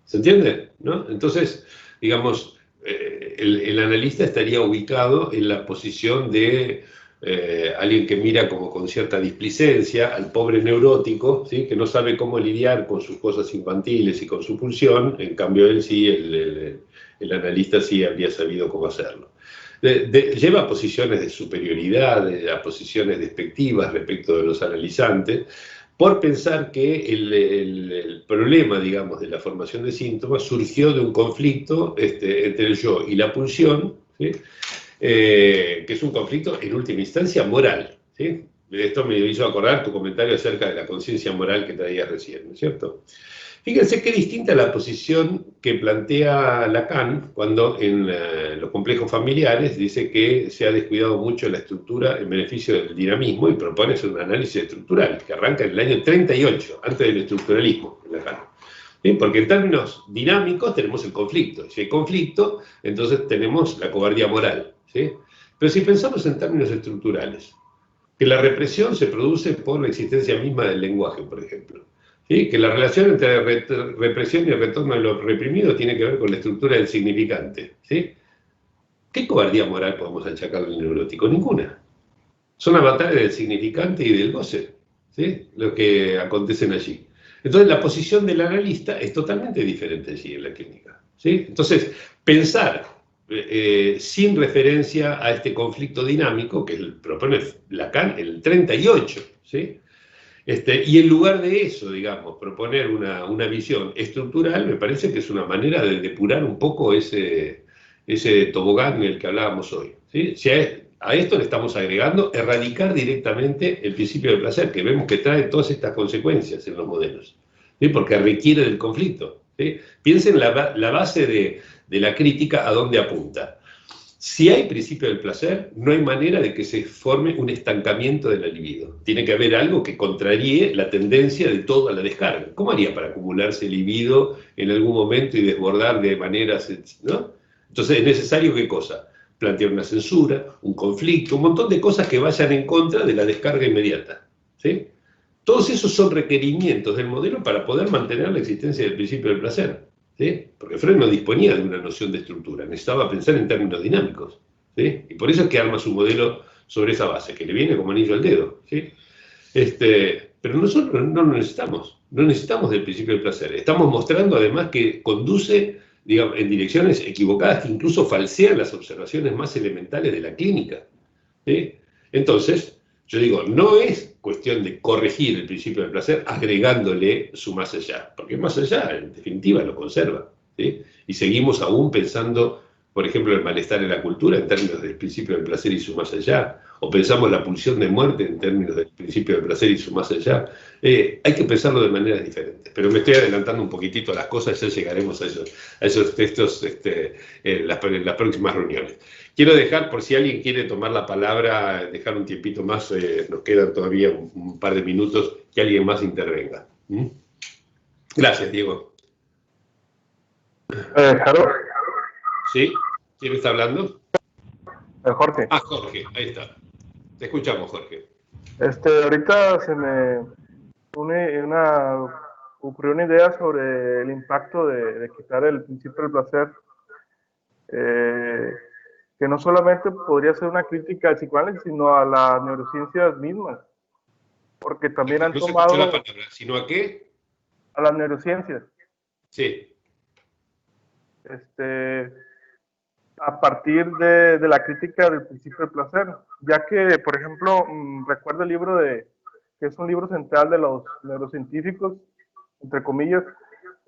A: ¿Se entiende? ¿No? Entonces, digamos, el analista estaría ubicado en la posición de alguien que mira como con cierta displicencia al pobre neurótico, ¿sí? Que no sabe cómo lidiar con sus cosas infantiles y con su pulsión. En cambio él sí, el analista sí habría sabido cómo hacerlo. Lleva a posiciones de superioridad, a posiciones despectivas respecto de los analizantes, por pensar que el problema, digamos, de la formación de síntomas surgió de un conflicto entre el yo y la pulsión, ¿sí? Que es un conflicto en última instancia moral, ¿sí? Esto me hizo acordar tu comentario acerca de la conciencia moral que traías recién, ¿no es cierto? Fíjense qué distinta la posición que plantea Lacan cuando en los complejos familiares dice que se ha descuidado mucho la estructura en beneficio del dinamismo y propone hacer un análisis estructural que arranca en el año 38, antes del estructuralismo, en Lacan. ¿Sí? Porque en términos dinámicos tenemos el conflicto. Si hay conflicto, entonces tenemos la cobardía moral, ¿sí? Pero si pensamos en términos estructurales, que la represión se produce por la existencia misma del lenguaje, por ejemplo. ¿Sí? Que la relación entre represión y el retorno de lo reprimido tiene que ver con la estructura del significante, ¿sí? ¿Qué cobardía moral podemos achacarle al neurótico? Ninguna. Son avatares del significante y del goce, ¿sí? Lo que acontecen allí. Entonces la posición del analista es totalmente diferente allí en la clínica, ¿sí? Entonces, pensar sin referencia a este conflicto dinámico que propone Lacan en el 38, ¿sí? Y en lugar de eso, digamos, proponer una visión estructural, me parece que es una manera de depurar un poco ese tobogán en el que hablábamos hoy, ¿sí? Si a esto le estamos agregando erradicar directamente el principio del placer, que vemos que trae todas estas consecuencias en los modelos, ¿sí? Porque requiere del conflicto, ¿sí? Piensen la base de la crítica a dónde apunta. Si hay principio del placer, no hay manera de que se forme un estancamiento de la libido. Tiene que haber algo que contraríe la tendencia de toda la descarga. ¿Cómo haría para acumularse libido en algún momento y desbordar de maneras, ¿no? Entonces es necesario, ¿qué cosa? Plantear una censura, un conflicto, un montón de cosas que vayan en contra de la descarga inmediata, ¿sí? Todos esos son requerimientos del modelo para poder mantener la existencia del principio del placer, ¿sí? Porque Freud no disponía de una noción de estructura, necesitaba pensar en términos dinámicos, ¿sí? Y por eso es que arma su modelo sobre esa base, que le viene como anillo al dedo, ¿sí? Pero nosotros no lo necesitamos, no necesitamos del principio del placer. Estamos mostrando además que conduce, digamos, en direcciones equivocadas que incluso falsean las observaciones más elementales de la clínica, ¿sí? Entonces, yo digo, no es cuestión de corregir el principio del placer agregándole su más allá, porque más allá, en definitiva, lo conserva, ¿sí? Y seguimos aún pensando, por ejemplo, el malestar en la cultura en términos del principio del placer y su más allá, o pensamos la pulsión de muerte en términos del principio del placer y su más allá. Hay que pensarlo de maneras diferentes, pero me estoy adelantando un poquitito a las cosas, ya llegaremos a esos textos en las próximas reuniones. Quiero dejar, por si alguien quiere tomar la palabra, dejar un tiempito más, nos quedan todavía un par de minutos, que alguien más intervenga. Gracias, Diego.
C: Harold.
A: ¿Sí? ¿Quién está hablando?
C: Jorge.
A: Ah, Jorge, ahí está. Te escuchamos, Jorge.
C: Ahorita ocurrió una idea sobre el impacto de quitar el principio del placer, que no solamente podría ser una crítica al psicoanálisis, sino a las neurociencias mismas, porque también han
A: No se escuchó la
C: tomado
A: palabra, ¿sino a qué?
C: a las neurociencias.
A: Sí.
C: A partir de la crítica del principio del placer, ya que, por ejemplo, recuerdo el libro que es un libro central de los neurocientíficos, entre comillas,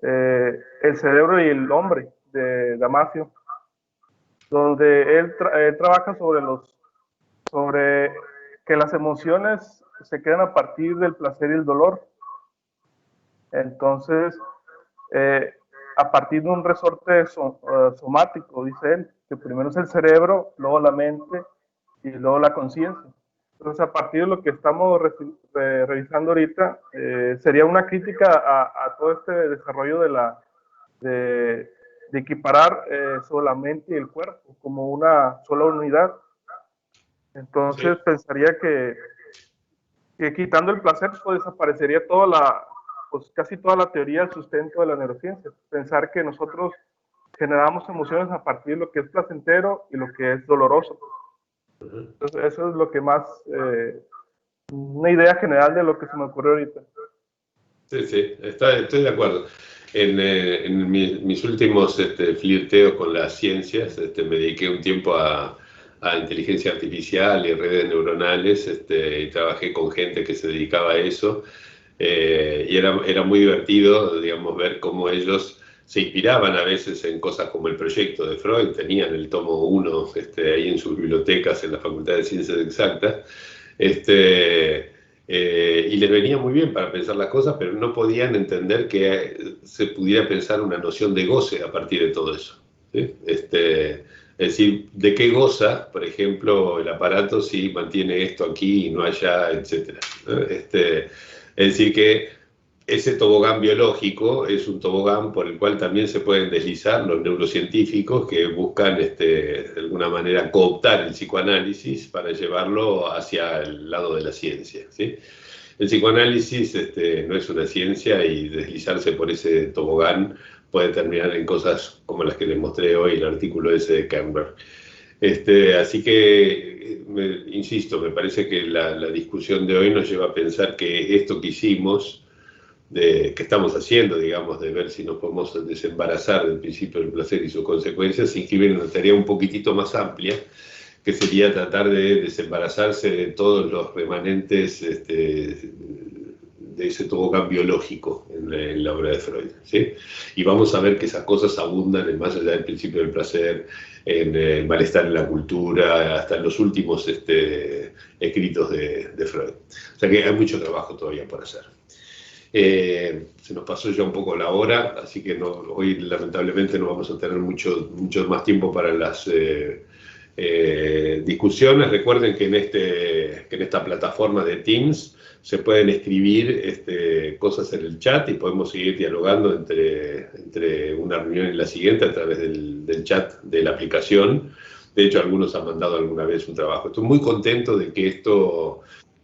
C: El cerebro y el hombre, de Damasio, donde él trabaja sobre que las emociones se crean a partir del placer y el dolor. Entonces, a partir de un resorte somático, dice él, que primero es el cerebro, luego la mente y luego la conciencia. Entonces, a partir de lo que estamos revisando ahorita, sería una crítica a todo este desarrollo de equiparar sobre la mente y el cuerpo como una sola unidad. Entonces, sí, pensaría que quitando el placer, pues desaparecería casi toda la teoría del sustento de la neurociencia. Pensar que nosotros generamos emociones a partir de lo que es placentero y lo que es doloroso. Entonces, eso es lo que más, una idea general de lo que se me ocurrió ahorita.
A: Sí, sí, estoy de acuerdo. En mis últimos flirteos con las ciencias, me dediqué un tiempo a inteligencia artificial y redes neuronales, y trabajé con gente que se dedicaba a eso, y era muy divertido, digamos, ver cómo ellos se inspiraban a veces en cosas como el proyecto de Freud, tenían el tomo 1 ahí en sus bibliotecas en la Facultad de Ciencias Exactas, y les venía muy bien para pensar las cosas, pero no podían entender que se pudiera pensar una noción de goce a partir de todo eso, ¿sí? Es decir, ¿de qué goza, por ejemplo, el aparato si mantiene esto aquí y no allá, etcétera, ¿no? Es decir, que ese tobogán biológico es un tobogán por el cual también se pueden deslizar los neurocientíficos que buscan de alguna manera cooptar el psicoanálisis para llevarlo hacia el lado de la ciencia, ¿sí? El psicoanálisis no es una ciencia y deslizarse por ese tobogán puede terminar en cosas como las que les mostré hoy, el artículo ese de Kernberg. Así que, insisto, me parece que la discusión de hoy nos lleva a pensar que esto que hicimos, que estamos haciendo, digamos, de ver si nos podemos desembarazar del principio del placer y sus consecuencias, se inscribe en una tarea un poquitito más amplia, que sería tratar de desembarazarse de todos los remanentes de ese tobogán biológico en la obra de Freud, ¿sí? Y vamos a ver que esas cosas abundan en más allá del principio del placer, en el malestar en la cultura, hasta en los últimos escritos de Freud. O sea que hay mucho trabajo todavía por hacer. Se nos pasó ya un poco la hora, así que hoy lamentablemente no vamos a tener mucho más tiempo para las discusiones. Recuerden que en esta plataforma de Teams se pueden escribir cosas en el chat y podemos seguir dialogando entre una reunión y la siguiente a través del chat de la aplicación. De hecho, algunos han mandado alguna vez un trabajo. Estoy muy contento de que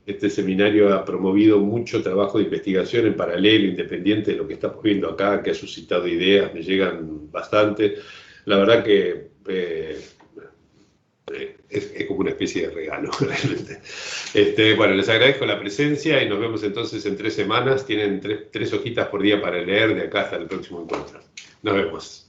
A: este seminario ha promovido mucho trabajo de investigación en paralelo, independiente de lo que estamos viendo acá, que ha suscitado ideas, me llegan bastante. La verdad que es como una especie de regalo, realmente. Bueno, les agradezco la presencia y nos vemos entonces en 3 semanas. Tienen 3 hojitas por día para leer de acá hasta el próximo encuentro. Nos vemos.